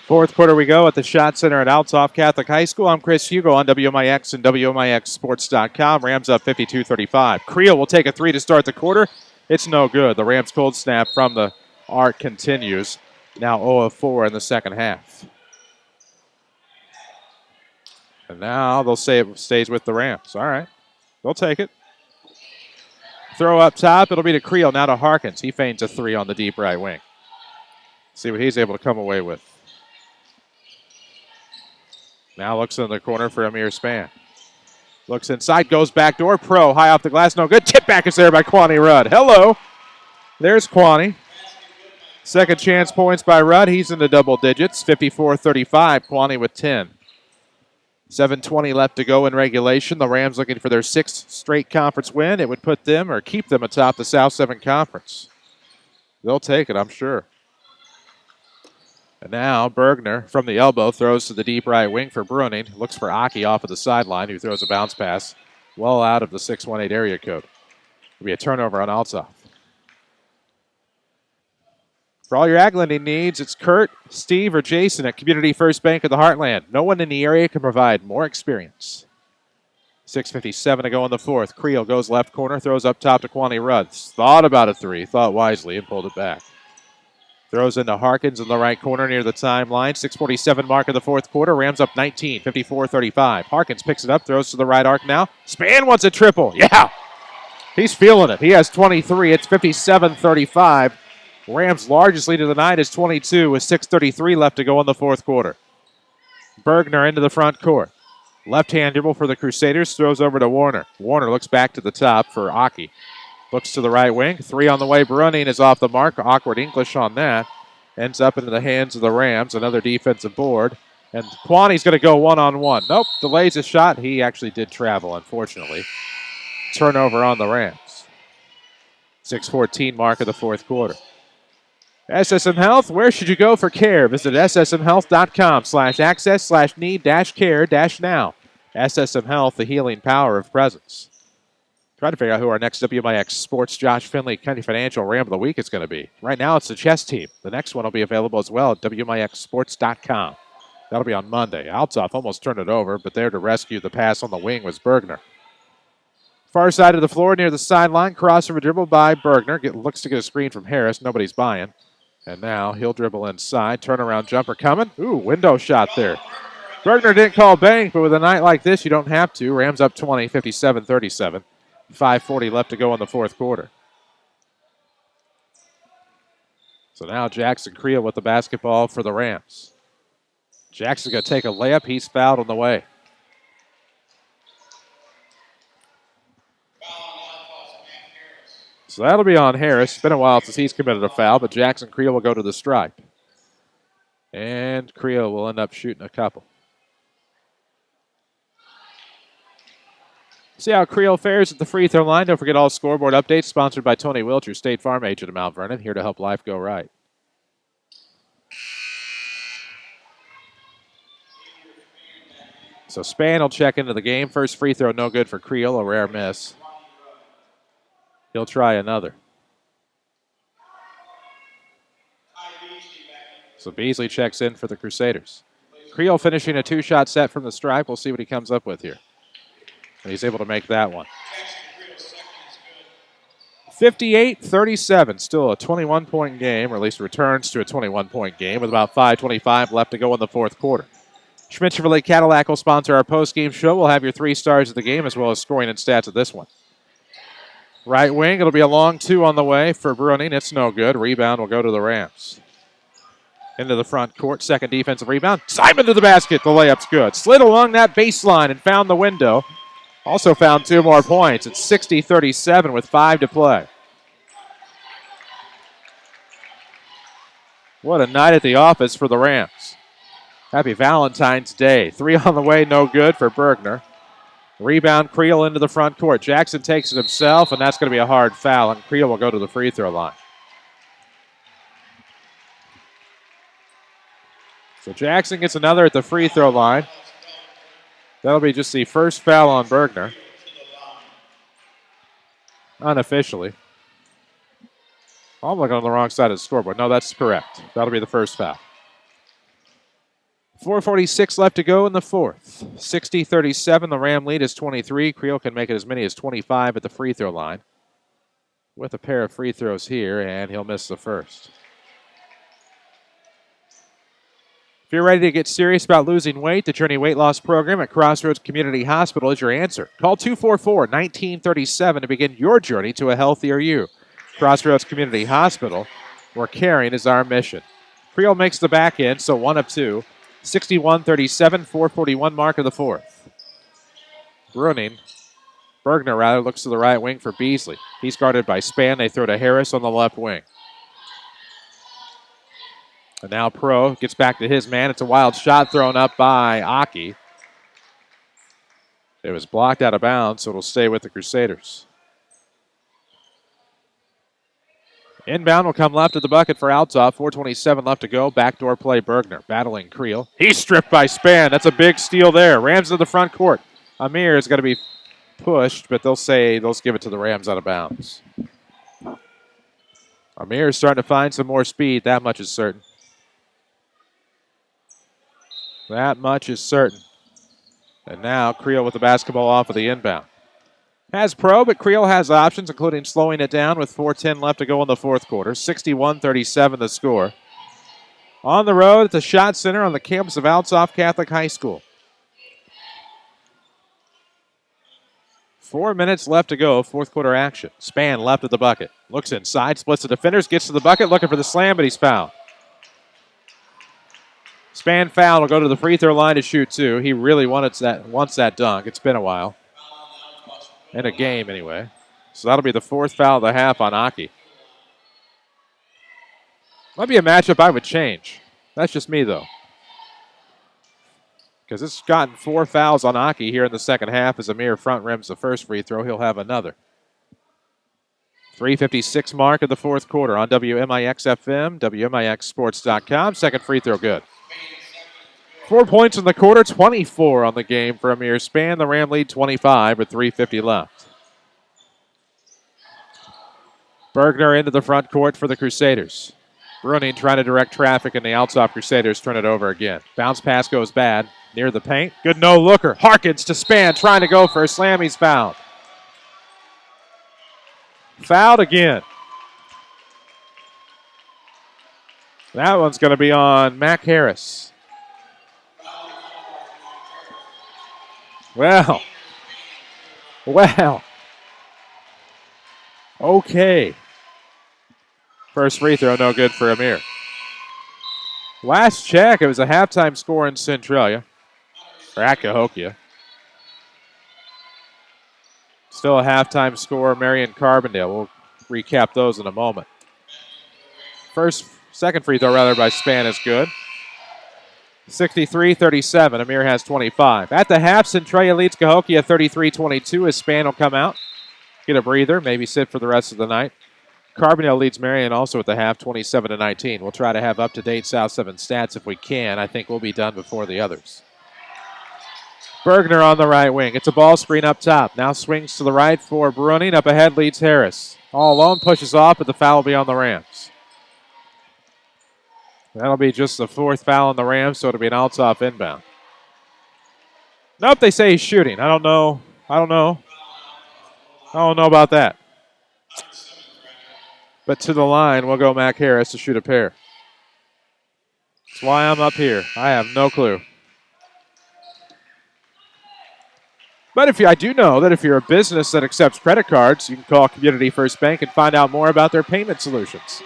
Fourth quarter we go at the Shot Center at Althoff Catholic High School. I'm Chris Hugo on WMIX and WMIXsports.com. Rams up 52-35. Creel will take a three to start the quarter. It's no good. The Rams cold snap from the arc continues. Now 0 of 4 in the second half. And now they'll say it stays with the Rams. All right. They'll take it. Throw up top. It'll be to Creel. Now to Harkins. He feigns a three on the deep right wing. See what he's able to come away with. Now looks in the corner for Amir Span. Looks inside. Goes back door. Pro. High off the glass. No good. Tip back is there by Kwani Rudd. Hello. There's Kwani. Second chance points by Rudd. He's in the double digits. 54-35. Kwani with 10. 7:20 left to go in regulation. The Rams looking for their sixth straight conference win. It would put them or keep them atop the South 7 Conference. They'll take it, I'm sure. And now Bergner from the elbow throws to the deep right wing for Bruning. Looks for Aki off of the sideline, who throws a bounce pass well out of the 618 area code. It'll be a turnover on Althoff. For all your ag lending needs, it's Kurt, Steve, or Jason at Community First Bank of the Heartland. No one in the area can provide more experience. 6:57 to go in the fourth. Creel goes left corner, throws up top to Kwani Rudd. Thought about a three, thought wisely, and pulled it back. Throws into Harkins in the right corner near the timeline. 6:47 mark of the fourth quarter. Rams up 19, 54-35. Harkins picks it up, throws to the right arc now. Span wants a triple. Yeah! He's feeling it. He has 23. It's 57-35. Rams' largest lead of the night is 22 with 6:33 left to go in the fourth quarter. Bergner into the front court. Left-hand dribble for the Crusaders. Throws over to Warner. Warner looks back to the top for Aki. Looks to the right wing. Three on the way. Bruning is off the mark. Awkward English on that. Ends up into the hands of the Rams. Another defensive board. And Kwani's going to go one-on-one. Nope. Delays a shot. He actually did travel, unfortunately. Turnover on the Rams. 6:14 mark of the fourth quarter. SSM Health, where should you go for care? Visit ssmhealth.com/access/need-care-now. SSM Health, the healing power of presence. Try to figure out who our next WMIX Sports Josh Finley County Financial Ram of the Week is going to be. Right now, it's the chess team. The next one will be available as well at WMIXsports.com. That'll be on Monday. Althoff almost turned it over, but there to rescue the pass on the wing was Bergner. Far side of the floor near the sideline. Crossover dribble by Bergner. Looks to get a screen from Harris. Nobody's buying. And now he'll dribble inside. Turnaround jumper coming. Ooh, window shot there. Bergner didn't call bank, but with a night like this, you don't have to. Rams up 20, 57-37. 5:40 left to go in the fourth quarter. So now Jackson Creel with the basketball for the Rams. Jackson's going to take a layup. He's fouled on the way. So that'll be on Harris. It's been a while since he's committed a foul, but Jackson Creel will go to the stripe. And Creel will end up shooting a couple. See how Creel fares at the free throw line. Don't forget all scoreboard updates sponsored by Tony Wilcher, State Farm agent of Mount Vernon, here to help life go right. So Span will check into the game. First free throw no good for Creel, a rare miss. He'll try another. So Beasley checks in for the Crusaders. Creel finishing a two-shot set from the stripe. We'll see what he comes up with here. And he's able to make that one. 58-37, still a 21-point game, or at least returns to a 21-point game with about 5:25 left to go in the fourth quarter. Schmidt Chevrolet Cadillac will sponsor our post-game show. We'll have your 3 stars of the game as well as scoring and stats of this one. Right wing, it'll be a long 2 on the way for Vernon. It's no good. Rebound will go to the Rams. Into the front court, second defensive rebound. Simon to the basket. The layup's good. Slid along that baseline and found the window. Also found 2 more points. It's 60-37 with 5 to play. What a night at the office for the Rams. Happy Valentine's Day. 3 on the way, no good for Bergner. Rebound, Creel into the front court. Jackson takes it himself, and that's going to be a hard foul, and Creel will go to the free throw line. So Jackson gets another at the free throw line. That'll be just the first foul on Bergner. Unofficially. Oh, I'm looking on the wrong side of the scoreboard. No, that's correct. That'll be the first foul. 4:46 left to go in the fourth. 60-37. The Ram lead is 23. Creel can make it as many as 25 at the free throw line. With a pair of free throws here, and he'll miss the first. If you're ready to get serious about losing weight, the Journey Weight Loss Program at Crossroads Community Hospital is your answer. Call 244-1937 to begin your journey to a healthier you. Crossroads Community Hospital, where caring is our mission. Creel makes the back end, so 1 of 2. 61-37, 4:41 mark of the fourth. Bergner looks to the right wing for Beasley. He's guarded by Spann. They throw to Harris on the left wing. And now Pro gets back to his man. It's a wild shot thrown up by Aki. It was blocked out of bounds, so it'll stay with the Crusaders. Inbound will come left of the bucket for Althoff. 4:27 left to go. Backdoor play, Bergner battling Creel. He's stripped by Spann. That's a big steal there. Rams to the front court. Amir is going to be pushed, but they'll give it to the Rams out of bounds. Amir is starting to find some more speed. That much is certain. That much is certain. And now Creel with the basketball off of the inbound. Has Pro, but Creel has options, including slowing it down with 4:10 left to go in the fourth quarter. 61-37 the score. On the road at the Schott Center on the campus of Althoff Catholic High School. 4 minutes left to go, fourth quarter action. Spann left of the bucket. Looks inside, splits the defenders, gets to the bucket, looking for the slam, but he's fouled. Spann foul will go to the free throw line to shoot 2. He really wants that dunk. It's been a while. In a game, anyway. So that'll be the 4th foul of the half on Aki. Might be a matchup I would change. That's just me, though. Because it's gotten 4 fouls on Aki here in the second half as Amir front rims the first free throw. He'll have another. 3:56 mark of the fourth quarter on WMIX FM, WMIXSports.com. Second free throw good. 4 points in the quarter, 24 on the game for Amir Spann. The Ram lead 25 with 3:50 left. Bergner into the front court for the Crusaders. Vernon trying to direct traffic, and the Althoff Crusaders turn it over again. Bounce pass goes bad. Near the paint. Good no-looker. Harkins to Spann, trying to go for a slam. He's fouled. Fouled again. That one's going to be on Mac Harris. Well. Okay. First free throw, no good for Amir. Last check, it was a halftime score in Centralia. Or at Cahokia. Still a halftime score, Marion Carbondale. We'll recap those in a moment. Second free throw by Spann is good. 63-37. Amir has 25. At the half, Centralia leads Cahokia 33-22 as Spann will come out. Get a breather, maybe sit for the rest of the night. Carbondale leads Marion also at the half, 27-19. We'll try to have up-to-date South 7 stats if we can. I think we'll be done before the others. Bergner on the right wing. It's a ball screen up top. Now swings to the right for Bruning. Up ahead leads Harris. All alone, pushes off, but the foul will be on the Rams. That'll be just the 4th foul on the Rams, so it'll be an Althoff inbound. Nope, they say he's shooting. I don't know about that. But to the line will go Mac Harris to shoot a pair. That's why I'm up here. I have no clue. But I do know that if you're a business that accepts credit cards, you can call Community First Bank and find out more about their payment solutions.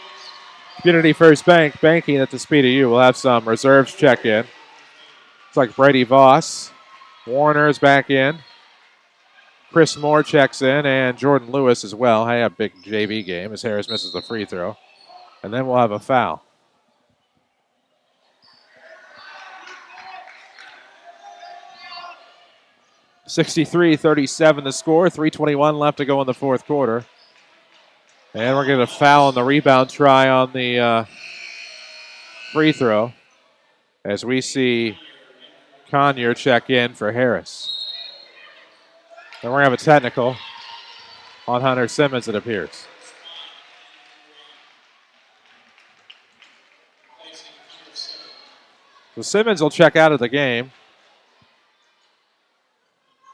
Community First Bank, banking at the speed of you. We'll have some reserves check in. It's like Brady Voss. Warner's back in. Chris Moore checks in, and Jordan Lewis as well. I have a big JV game as Harris misses the free throw. And then we'll have a foul. (63-37) the score. 3:21 left to go in the fourth quarter. And we're going to foul on the rebound try on the free throw as we see Conyer check in for Harris. And we're going to have a technical on Hunter Simmons, it appears. So Simmons will check out of the game.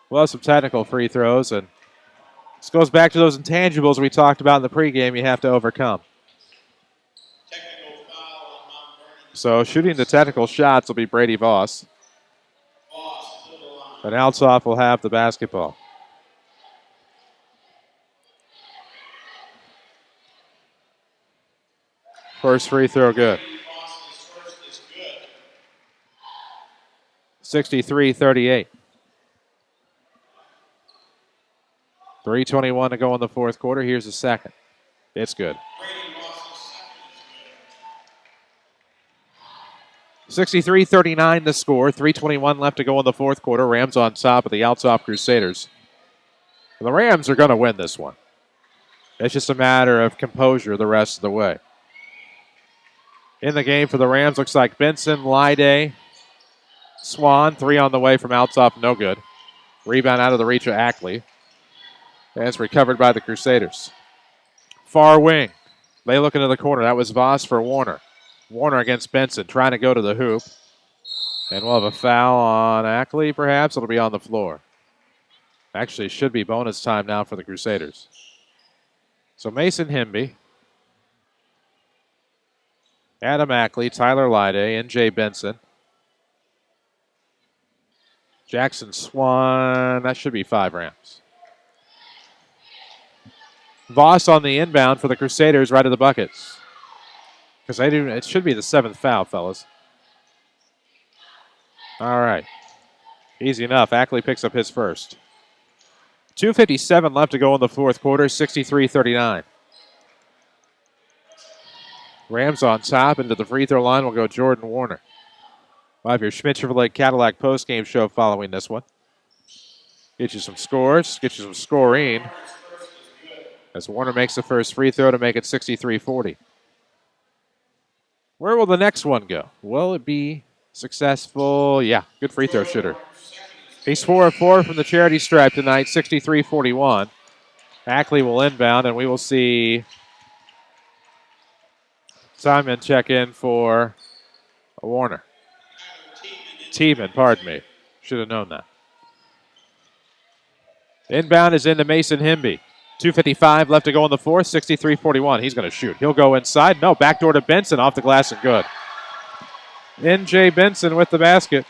We'll have some technical free throws, and this goes back to those intangibles we talked about in the pregame you have to overcome. So shooting the technical shots will be Brady Voss. And Althoff will have the basketball. First free throw good. 63-38. 3:21 to go in the fourth quarter. Here's the second. It's good. 63-39 the score. 3:21 left to go in the fourth quarter. Rams on top of the Althoff Crusaders. And the Rams are going to win this one. It's just a matter of composure the rest of the way. In the game for the Rams looks like Benson, Lyday, Swan. 3 on the way from Althoff. No good. Rebound out of the reach of Ackley. And it's recovered by the Crusaders. Far wing. They look into the corner. That was Voss for Warner. Warner against Benson, trying to go to the hoop. And we'll have a foul on Ackley, perhaps. It'll be on the floor. Actually, it should be bonus time now for the Crusaders. So Mason Hemby, Adam Ackley, Tyler Lyday, N.J. Benson, Jackson Swan. That should be 5 Rams. Voss on the inbound for the Crusaders right at the buckets. Because it should be the 7th foul, fellas. All right. Easy enough. Ackley picks up his first. 2:57 left to go in the fourth quarter. 63-39. Rams on top. Into the free throw line will go Jordan Warner. We'll have your Schmidt Chevrolet Cadillac postgame show following this one. Get you some scores. Get you some scoring. As Warner makes the first free throw to make it 63-40. Where will the next one go? Will it be successful? Yeah, good free throw shooter. He's 4 of 4 from the charity stripe tonight, 63-41. Ackley will inbound, and we will see Simon check in for Warner. Tiemann, pardon me. Should have known that. Inbound is into Mason Hemby. 2:55 left to go in the fourth, 63-41. He's going to shoot. He'll go inside. No, backdoor to Benson, off the glass and good. N.J. Benson with the basket.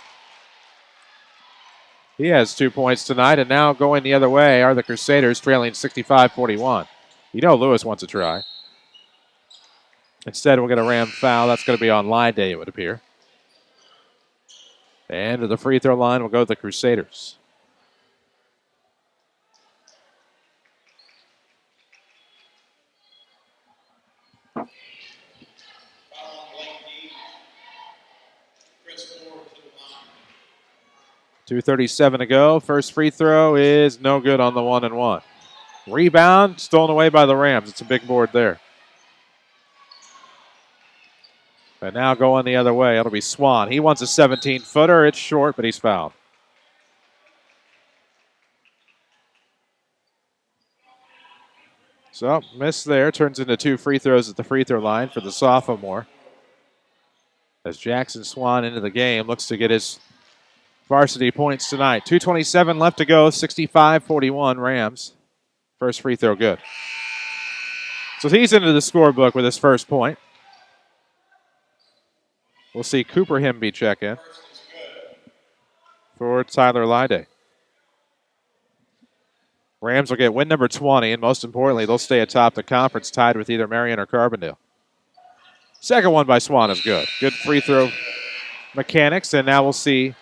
He has 2 points tonight, and now going the other way are the Crusaders, trailing 65-41. You know Lewis wants to try. Instead, we'll get a Ram foul. That's going to be on Lyday, it would appear. And to the free throw line will go the Crusaders. .237 to go. First free throw is no good on the 1-and-1. Rebound stolen away by the Rams. It's a big board there. And now going the other way. It'll be Swan. He wants a 17-footer. It's short, but he's fouled. So, miss there. Turns into 2 free throws at the free throw line for the sophomore. As Jackson Swan into the game, looks to get his varsity points tonight. 2:27 left to go. 65-41 Rams. First free throw good. So he's into the scorebook with his first point. We'll see Cooper Hemby check in for Tyler Lyday. Rams will get win number 20, and most importantly, they'll stay atop the conference tied with either Marion or Carbondale. Second one by Swan is good. Good free throw mechanics, and now we'll see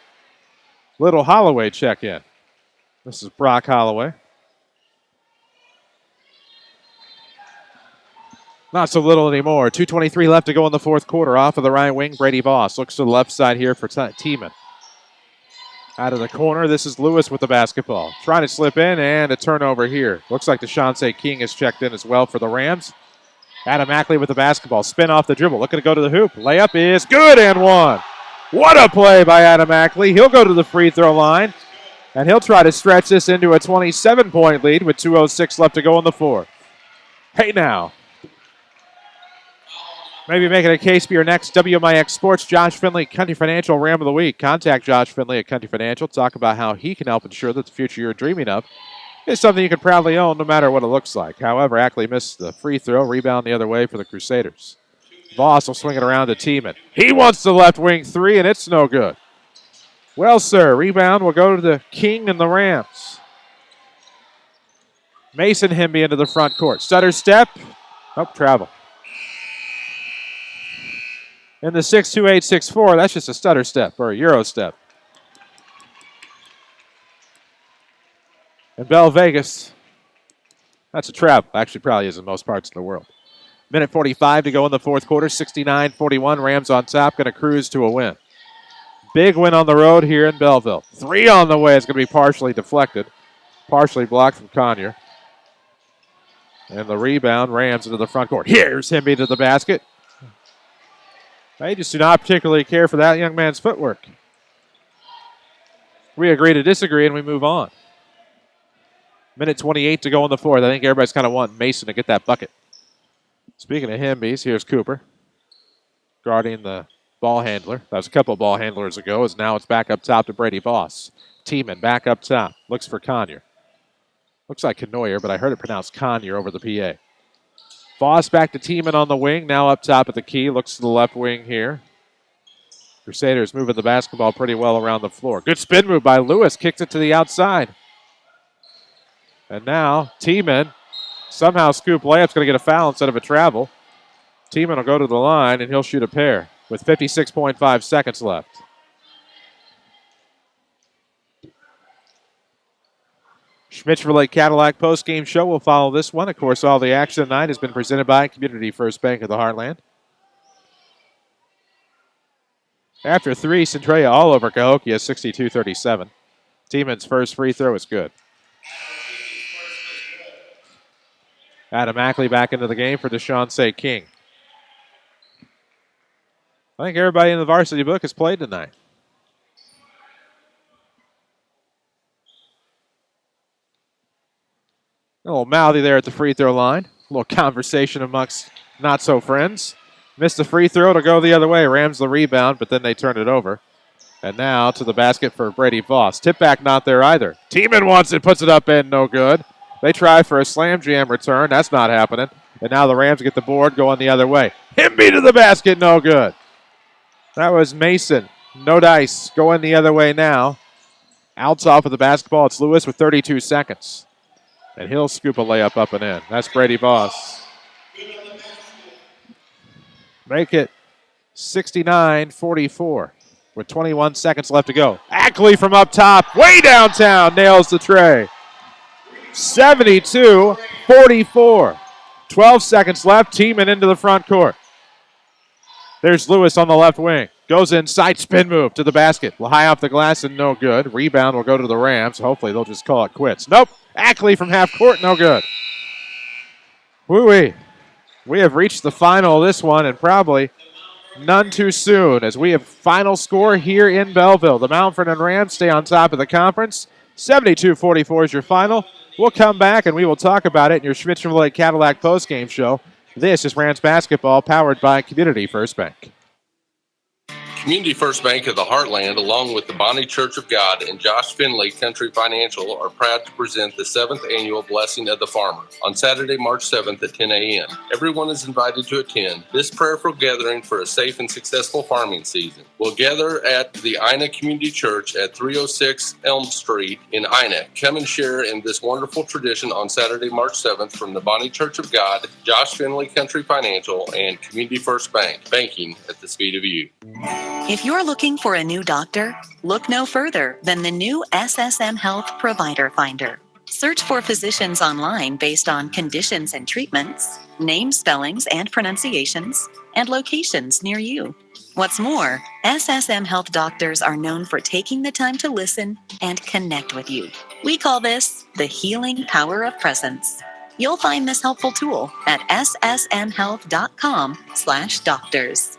Little Holloway check in. This is Brock Holloway. Not so little anymore. 2:23 left to go in the fourth quarter. Off of the right wing, Brady Voss looks to the left side here for Tiemann. Out of the corner, this is Lewis with the basketball. Trying to slip in, and a turnover here. Looks like DeShante King has checked in as well for the Rams. Adam Ackley with the basketball. Spin off the dribble. Looking to go to the hoop. Layup is good and one. What a play by Adam Ackley. He'll go to the free throw line, and he'll try to stretch this into a 27-point lead with 2:06 left to go in the fourth. Hey now. Maybe making a case for your next WMIX Sports Josh Finley Country Financial Ram of the Week. Contact Josh Finley at Country Financial. Talk about how he can help ensure that the future you're dreaming of is something you can proudly own no matter what it looks like. However, Ackley missed the free throw. Rebound the other way for the Crusaders. Voss will swing it around to Tiemann. He wants the left wing three, and it's no good. Well, sir, rebound will go to the King and the Rams. Mason Hemby into the front court. Stutter step. Oh, travel. In the 6'2", 8'6", that's just a stutter step or a Euro step. And Bell Vegas, that's a travel. Actually, probably is in most parts of the world. Minute 45 to go in the fourth quarter. 69-41. Rams on top, going to cruise to a win. Big win on the road here in Belleville. Three on the way. It's going to be partially deflected. Partially blocked from Conyer. And the rebound, Rams into the front court. Here's Hemby to the basket. They just do not particularly care for that young man's footwork. We agree to disagree, and we move on. Minute 28 to go in the fourth. I think everybody's kind of wanting Mason to get that bucket. Speaking of Hemby's, here's Cooper guarding the ball handler. That was a couple of ball handlers ago, as now it's back up top to Brady Voss. Tiemann back up top. Looks for Conyer. Looks like Canoyer, but I heard it pronounced Conyer over the PA. Voss back to Tiemann on the wing. Now up top at the key. Looks to the left wing here. Crusaders moving the basketball pretty well around the floor. Good spin move by Lewis. Kicks it to the outside. And now Tiemann somehow scoop layup's going to get a foul instead of a travel. Tiemann will go to the line, and he'll shoot a pair with 56.5 seconds left. Schmidt-Chevrolet Cadillac post-game show will follow this one. Of course, all the action tonight has been presented by Community First Bank of the Heartland. After three, Centralia all over Cahokia, 62-37. Tiemann's first free throw is good. Adam Ackley back into the game for DeShante King. I think everybody in the varsity book has played tonight. A little mouthy there at the free throw line. A little conversation amongst not-so-friends. Missed the free throw to go the other way. Rams the rebound, but then they turn it over. And now to the basket for Brady Voss. Tip back not there either. Tiemann wants it, puts it up and no good. They try for a slam jam return. That's not happening. And now the Rams get the board going the other way. Hemby to the basket, no good. That was Mason. No dice. Going the other way now. Althoff with the basketball. It's Lewis with 32 seconds. And he'll scoop a layup up and in. That's Brady Voss. Make it 69-44 with 21 seconds left to go. Ackley from up top, way downtown, nails the tray. 72-44. 12 seconds left. Tiemann into the front court. There's Lewis on the left wing. Goes inside, spin move to the basket. High off the glass and no good. Rebound will go to the Rams. Hopefully they'll just call it quits. Nope. Ackley from half court, no good. Woo-wee. We have reached the final of this one, and probably none too soon, as we have final score here in Belleville. The Mount Vernon Rams stay on top of the conference. 72-44 is your final. We'll come back, and we will talk about it in your Schmidt-Chevrolet Cadillac postgame show. This is Rams basketball, powered by Community First Bank. Community First Bank of the Heartland, along with the Bonnie Church of God and Josh Finley Country Financial, are proud to present the 7th Annual Blessing of the Farmer on Saturday, March 7th at 10 a.m. Everyone is invited to attend this prayerful gathering for a safe and successful farming season. We'll gather at the Ina Community Church at 306 Elm Street in Ina. Come and share in this wonderful tradition on Saturday, March 7th from the Bonnie Church of God, Josh Finley Country Financial, and Community First Bank, banking at the speed of you. If you're looking for a new doctor, look no further than the new SSM Health Provider Finder. Search for physicians online based on conditions and treatments, name spellings and pronunciations, and locations near you. What's more, SSM Health doctors are known for taking the time to listen and connect with you. We call this the healing power of presence. You'll find this helpful tool at ssmhealth.com/doctors.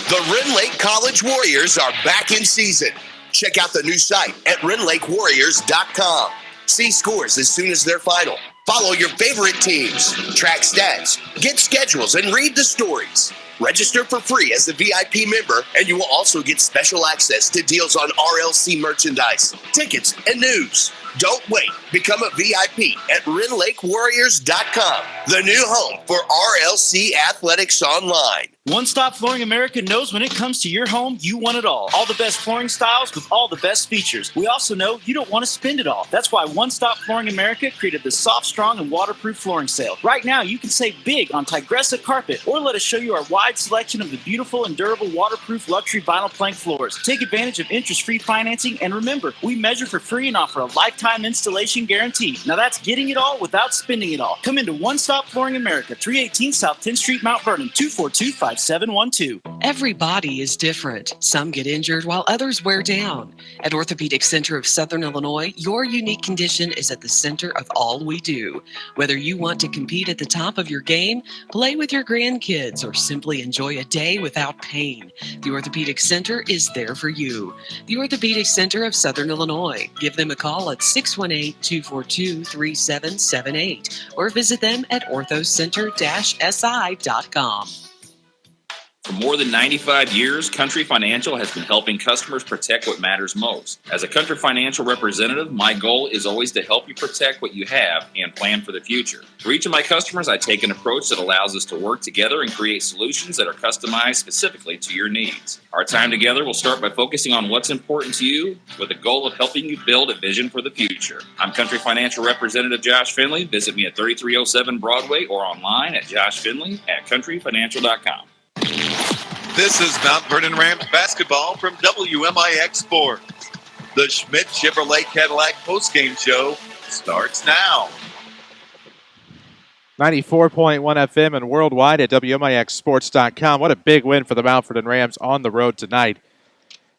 The Rend Lake College Warriors are back in season. Check out the new site at RendLakeWarriors.com. See scores as soon as they're final. Follow your favorite teams, track stats, get schedules, and read the stories. Register for free as a VIP member, and you will also get special access to deals on RLC merchandise, tickets, and news. Don't wait. Become a VIP at RendLakeWarriors.com, the new home for RLC Athletics Online. One Stop Flooring America knows when it comes to your home, you want it all. All the best flooring styles with all the best features. We also know you don't want to spend it all. That's why One Stop Flooring America created the Soft, Strong, and Waterproof Flooring Sale. Right now, you can save big on Tigressa carpet, or let us show you our wide selection of the beautiful and durable waterproof luxury vinyl plank floors. Take advantage of interest-free financing, and remember, we measure for free and offer a lifetime installation guarantee. Now that's getting it all without spending it all. Come into One Stop Flooring America, 318 South 10th Street, Mount Vernon, 242-5712. Every body is different. Some get injured while others wear down. At Orthopedic Center of Southern Illinois, your unique condition is at the center of all we do. Whether you want to compete at the top of your game, play with your grandkids, or simply enjoy a day without pain, the Orthopedic Center is there for you. The Orthopedic Center of Southern Illinois. Give them a call at 618-242-3778 or visit them at orthocenter-si.com. For more than 95 years, Country Financial has been helping customers protect what matters most. As a Country Financial representative, my goal is always to help you protect what you have and plan for the future. For each of my customers, I take an approach that allows us to work together and create solutions that are customized specifically to your needs. Our time together will start by focusing on what's important to you with the goal of helping you build a vision for the future. I'm Country Financial Representative Josh Finley. Visit me at 3307 Broadway or online at joshfinley@countryfinancial.com. This is Mount Vernon Rams basketball from WMIX Sports. The Schmidt Chevrolet Cadillac postgame show starts now. 94.1 FM and worldwide at WMIXsports.com. What a big win for the Mount Vernon Rams on the road tonight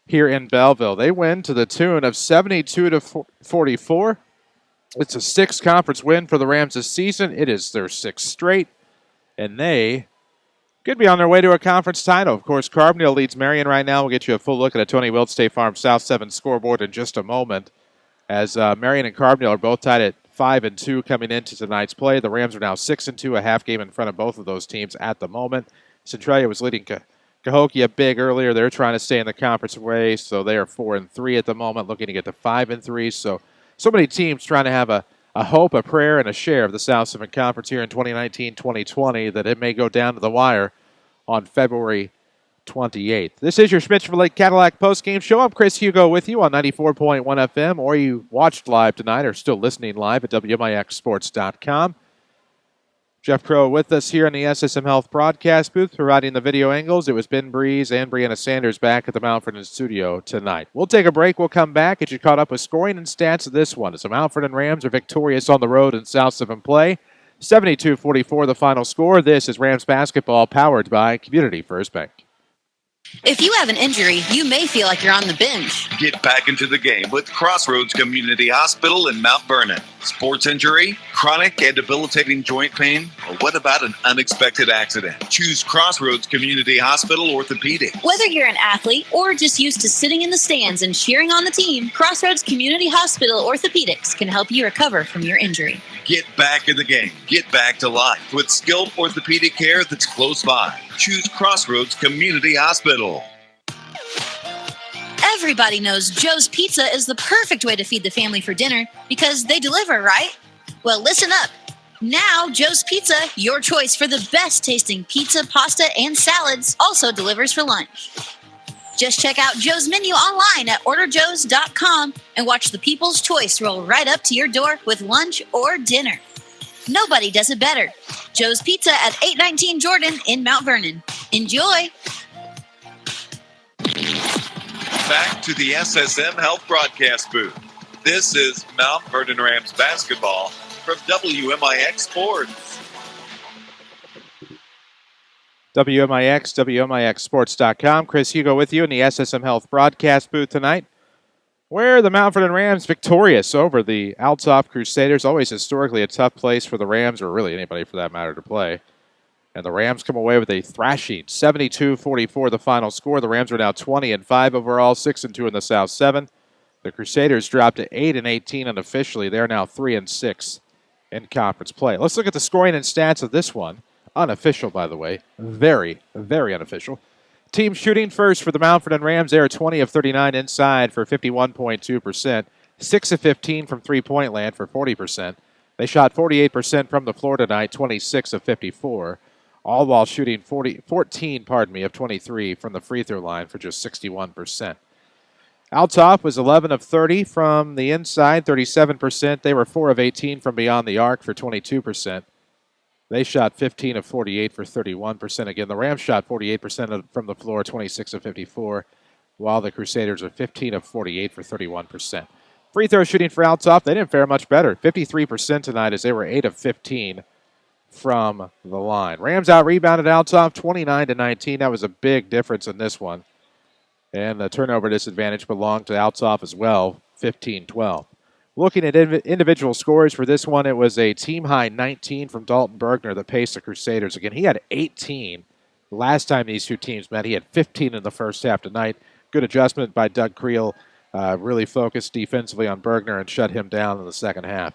here in Belleville. They win to the tune of 72-44. It's a sixth conference win for the Rams this season. It is their sixth straight, and they could be on their way to a conference title. Of course, Carbondale leads Marion right now. We'll get you a full look at a Tony Wilt State Farm South 7 scoreboard in just a moment, as Marion and Carbondale are both tied at 5-2 coming into tonight's play. The Rams are now 6-2, a half game in front of both of those teams at the moment. Centralia was leading Cahokia big earlier. They're trying to stay in the conference race, so they are 4-3 at the moment, looking to get to 5-3. So many teams trying to have a hope, a prayer, and a share of the South 7 Conference here in 2019-2020 that it may go down to the wire on February 28th. This is your Schmidt Chevrolet Cadillac postgame show. I'm Chris Hugo with you on 94.1 FM, or you watched live tonight or still listening live at WMIXsports.com. Jeff Crow with us here in the SSM Health broadcast booth, providing the video angles. It was Ben Breeze and Brianna Sanders back at the Mount Vernon studio tonight. We'll take a break. We'll come back, get you caught up with scoring and stats of this one, as the Mount Vernon Rams are victorious on the road in South 7 play. 72-44 the final score. This is Rams basketball, powered by Community First Bank. If you have an injury, you may feel like you're on the bench. Get back into the game with Crossroads Community Hospital in Mount Vernon. Sports injury, chronic and debilitating joint pain, or what about an unexpected accident? Choose Crossroads Community Hospital Orthopedic. Whether you're an athlete or just used to sitting in the stands and cheering on the team, Crossroads Community Hospital Orthopedics can help you recover from your injury. Get back in the game. Get back to life with skilled orthopedic care that's close by. Choose Crossroads Community Hospital. Everybody knows Joe's Pizza is the perfect way to feed the family for dinner because they deliver, right? Well, listen up. Now, Joe's Pizza, your choice for the best tasting pizza, pasta, and salads, also delivers for lunch. Just check out Joe's menu online at orderjoes.com and watch the people's choice roll right up to your door with lunch or dinner. Nobody does it better. Joe's Pizza at 819 Jordan in Mount Vernon. Enjoy! Back to the SSM Health broadcast booth. This is Mount Vernon Rams basketball from WMIX Sports. WMIX, WMIXsports.com. Chris Hugo with you in the SSM Health broadcast booth tonight, where the Mount Vernon Rams victorious over the Althoff Crusaders. Always historically a tough place for the Rams, or really anybody for that matter, to play. And the Rams come away with a thrashing, 72-44 the final score. The Rams are now 20-5 overall, 6-2 in the South 7. The Crusaders dropped to 8-18 unofficially. They're now 3-6 in conference play. Let's look at the scoring and stats of this one. Unofficial, by the way. Very, very unofficial. Team shooting first for the Mount Vernon Rams. They are 20 of 39 inside for 51.2%. 6 of 15 from three-point land for 40%. They shot 48% from the floor tonight, 26 of 54. All while shooting 14 of 23 from the free throw line for just 61%. Althoff was 11 of 30 from the inside, 37%. They were 4 of 18 from beyond the arc for 22%. They shot 15 of 48 for 31%. Again, the Rams shot 48% from the floor, 26 of 54, while the Crusaders are 15 of 48 for 31%. Free throw shooting for Althoff, they didn't fare much better. 53% tonight as they were 8 of 15 from the line. Rams out-rebounded Althoff 29-19. That was a big difference in this one. And the turnover disadvantage belonged to Althoff as well, 15-12. Looking at individual scores for this one, it was a team-high 19 from Dalton Bergner that paced the Crusaders. Again, he had 18 last time these two teams met. He had 15 in the first half tonight. Good adjustment by Doug Creel. Really focused defensively on Bergner and shut him down in the second half.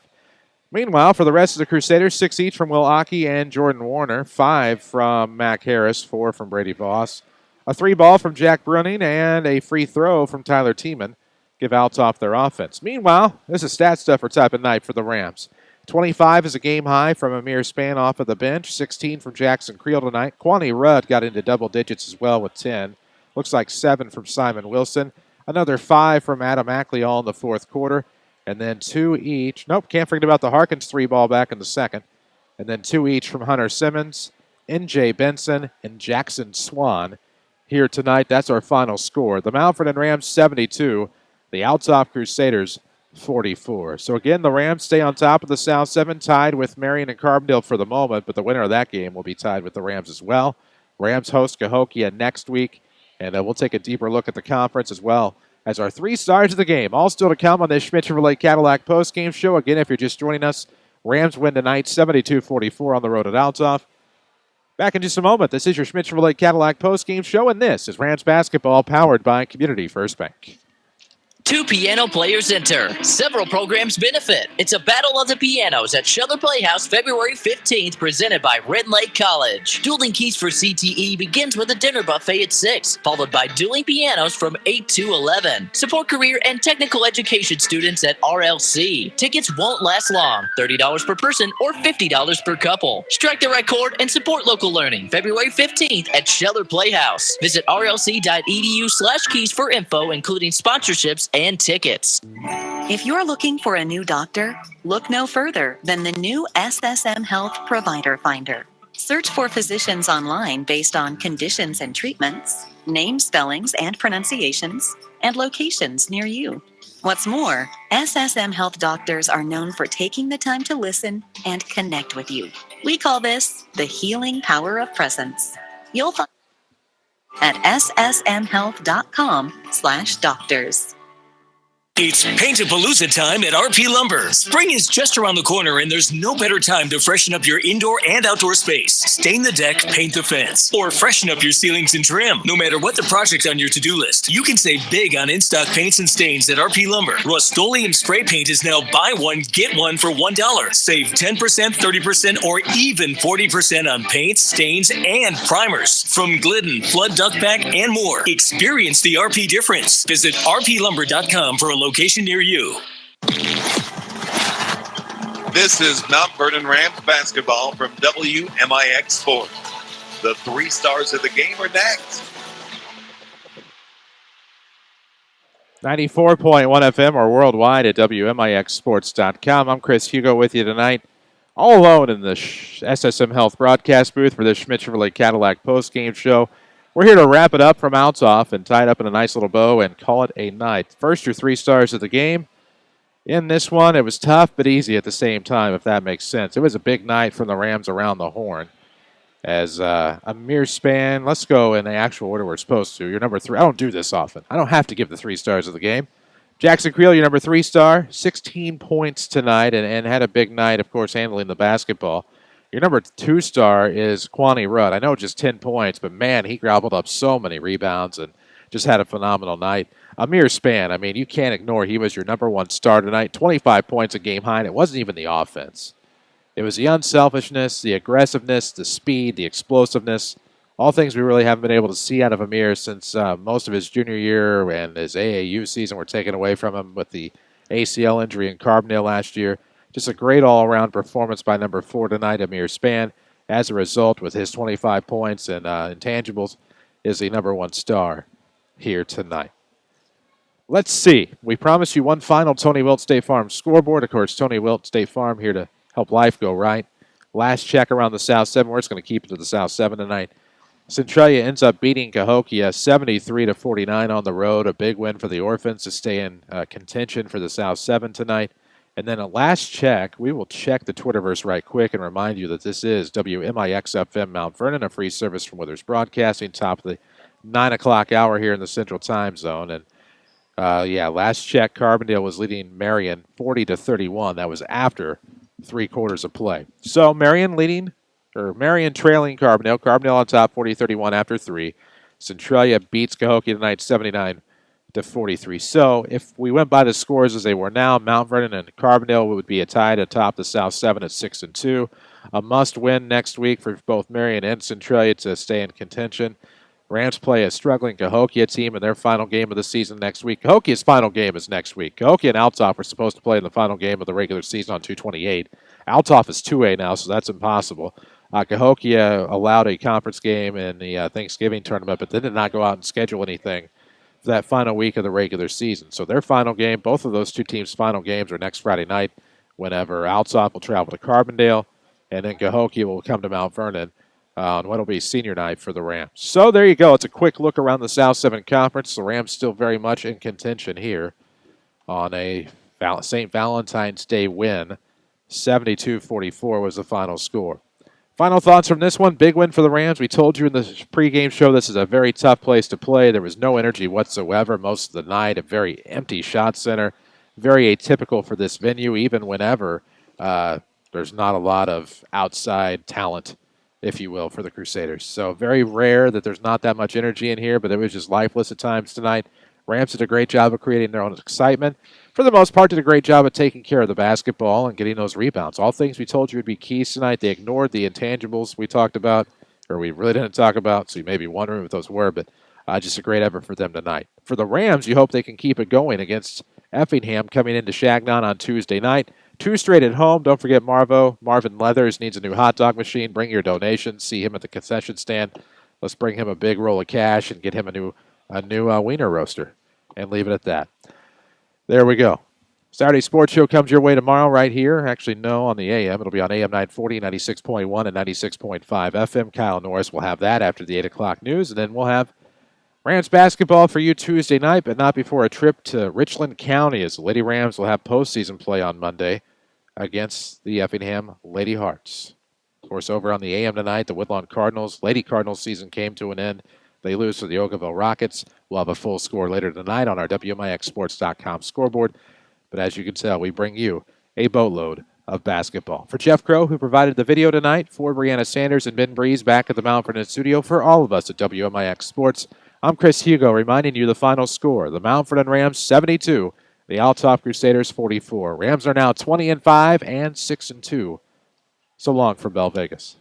Meanwhile, for the rest of the Crusaders, 6 each from Will Aki and Jordan Warner, 5 from Mac Harris, 4 from Brady Voss, a 3-ball from Jack Bruning, and a free throw from Tyler Tiemann give Althoff their offense. Meanwhile, this is stat stuffer type of night for the Rams. 25 is a game high from Amir Span off of the bench, 16 from Jackson Creel tonight. Kwani Rudd got into double digits as well with 10. Looks like 7 from Simon Wilson. Another 5 from Adam Ackley all in the fourth quarter. And then 2 each. Nope, can't forget about the Harkins 3-ball back in the second. And then 2 each from Hunter Simmons, N.J. Benson, and Jackson Swan here tonight. That's our final score. The Mount Vernon Rams 72, the Althoff Crusaders 44. So again, the Rams stay on top of the South 7, tied with Marion and Carbondale for the moment, but the winner of that game will be tied with the Rams as well. Rams host Cahokia next week, and we'll take a deeper look at the conference as well as our 3 stars of the game. All still to come on this Schmidt Chevrolet Cadillac postgame show. Again, if you're just joining us, Rams win tonight 72-44 on the road at Althoff. Back in just a moment. This is your Schmidt Chevrolet Cadillac postgame show, and this is Rams basketball powered by Community First Bank. 2 piano players enter. Several programs benefit. It's a battle of the pianos at Sheller Playhouse February 15th, presented by Red Lake College. Dueling Keys for CTE begins with a dinner buffet at 6, followed by dueling pianos from 8 to 11. Support career and technical education students at RLC. Tickets won't last long. $30 per person or $50 per couple. Strike the right chord and support local learning. February 15th at Sheller Playhouse. Visit rlc.edu/keys for info, including sponsorships and tickets. If you're looking for a new doctor, look no further than the new SSM Health Provider Finder. Search for physicians online based on conditions and treatments, name spellings and pronunciations, and locations near you. What's more, SSM Health doctors are known for taking the time to listen and connect with you. We call this the healing power of presence. You'll find at ssmhealth.com/doctors. It's Paint-A-Palooza time at RP Lumber. Spring is just around the corner, and there's no better time to freshen up your indoor and outdoor space. Stain the deck, paint the fence, or freshen up your ceilings and trim. No matter what the project on your to-do list, you can save big on in-stock paints and stains at RP Lumber. Rust-Oleum spray paint is now buy one, get one for $1. Save 10%, 30%, or even 40% on paints, stains, and primers. From Glidden, Flood Duct Pack, and more. Experience the RP difference. Visit rplumber.com for a location near you. This is Mount Vernon Rams basketball from WMIX Sports. The 3 stars of the game are next. 94.1 FM or worldwide at WMIXsports.com. I'm Chris Hugo with you tonight, all alone in the SSM Health broadcast booth for the Schmidt Chevrolet Cadillac postgame show. We're here to wrap it up from Althoff and tie it up in a nice little bow and call it a night. First, your 3 stars of the game. In this one, it was tough but easy at the same time, if that makes sense. It was a big night from the Rams around the horn. As Amir Span, let's go in the actual order we're supposed to. Your number 3. I don't do this often. I don't have to give the 3 stars of the game. Jackson Creel, your number 3 star, 16 points tonight and had a big night, of course, handling the basketball. Your number 2 star is Kwani Rudd. I know just 10 points, but man, he gobbled up so many rebounds and just had a phenomenal night. Amir Span, I mean, you can't ignore he was your number 1 star tonight. 25 points a game high, and it wasn't even the offense. It was the unselfishness, the aggressiveness, the speed, the explosiveness, all things we really haven't been able to see out of Amir since most of his junior year and his AAU season were taken away from him with the ACL injury in Carbondale last year. Just a great all-around performance by number 4 tonight, Amir Span. As a result, with his 25 points and intangibles, is the number 1 star here tonight. Let's see. We promised you one final Tony Wilt State Farm scoreboard. Of course, Tony Wilt State Farm here to help life go right. Last check around the South 7. We're just going to keep it to the South 7 tonight. Centralia ends up beating Cahokia 73-49 on the road. A big win for the Orphans to stay in contention for the South 7 tonight. And then a last check, we will check the Twitterverse right quick and remind you that this is WMIX FM Mount Vernon, a free service from Withers Broadcasting, top of the 9 o'clock hour here in the Central Time Zone. And last check, Carbondale was leading Marion 40-31. That was after 3 quarters of play. So Marion trailing Carbondale. Carbondale on top 40-31 after 3. Centralia beats Cahokia tonight 79-43. So if we went by the scores as they were now, Mount Vernon and Carbondale would be tied atop the South 7 at 6-2. A must-win next week for both Marion and Centralia to stay in contention. Rams play a struggling Cahokia team in their final game of the season next week. Cahokia's final game is next week. Cahokia and Althoff are supposed to play in the final game of the regular season on 2/28. Althoff is 2A now, so that's impossible. Cahokia allowed a conference game in the Thanksgiving tournament, but they did not go out and schedule anything for that final week of the regular season. So their final game, both of those 2 teams' final games are next Friday night, whenever Althoff will travel to Carbondale, and then Cahokia will come to Mount Vernon on what will be senior night for the Rams. So there you go. It's a quick look around the South 7 Conference. The Rams still very much in contention here on a St. Valentine's Day win. 72-44 was the final score. Final thoughts from this one. Big win for the Rams. We told you in the pregame show this is a very tough place to play. There was no energy whatsoever most of the night. A very empty shot center. Very atypical for this venue, even whenever there's not a lot of outside talent, if you will, for the Crusaders. So very rare that there's not that much energy in here, but it was just lifeless at times tonight. Rams did a great job of creating their own excitement. For the most part, did a great job of taking care of the basketball and getting those rebounds. All things we told you would be keys tonight. They ignored the intangibles we talked about, or we really didn't talk about, so you may be wondering what those were, but just a great effort for them tonight. For the Rams, you hope they can keep it going against Effingham coming into Shagnon on Tuesday night. 2 straight at home. Don't forget Marvin Leathers needs a new hot dog machine. Bring your donations. See him at the concession stand. Let's bring him a big roll of cash and get him a new wiener roaster and leave it at that. There we go. Saturday Sports Show comes your way tomorrow right here. Actually, no, on the AM. It'll be on AM 940, 96.1, and 96.5 FM. Kyle Norris will have that after the 8 o'clock news, and then we'll have Rams basketball for you Tuesday night, but not before a trip to Richland County, as the Lady Rams will have postseason play on Monday against the Effingham Lady Hearts. Of course, over on the AM tonight, the Woodlawn Cardinals. Lady Cardinals season came to an end. They lose to the Oakville Rockets. We'll have a full score later tonight on our WMIXSports.com scoreboard. But as you can tell, we bring you a boatload of basketball. For Jeff Crow, who provided the video tonight, for Brianna Sanders and Ben Breeze back at the Mount Vernon studio, for all of us at WMIX Sports, I'm Chris Hugo reminding you the final score. The Mount Vernon Rams 72, the Althoff Crusaders 44. Rams are now 20-5 and 6-2. So long from Bell Vegas.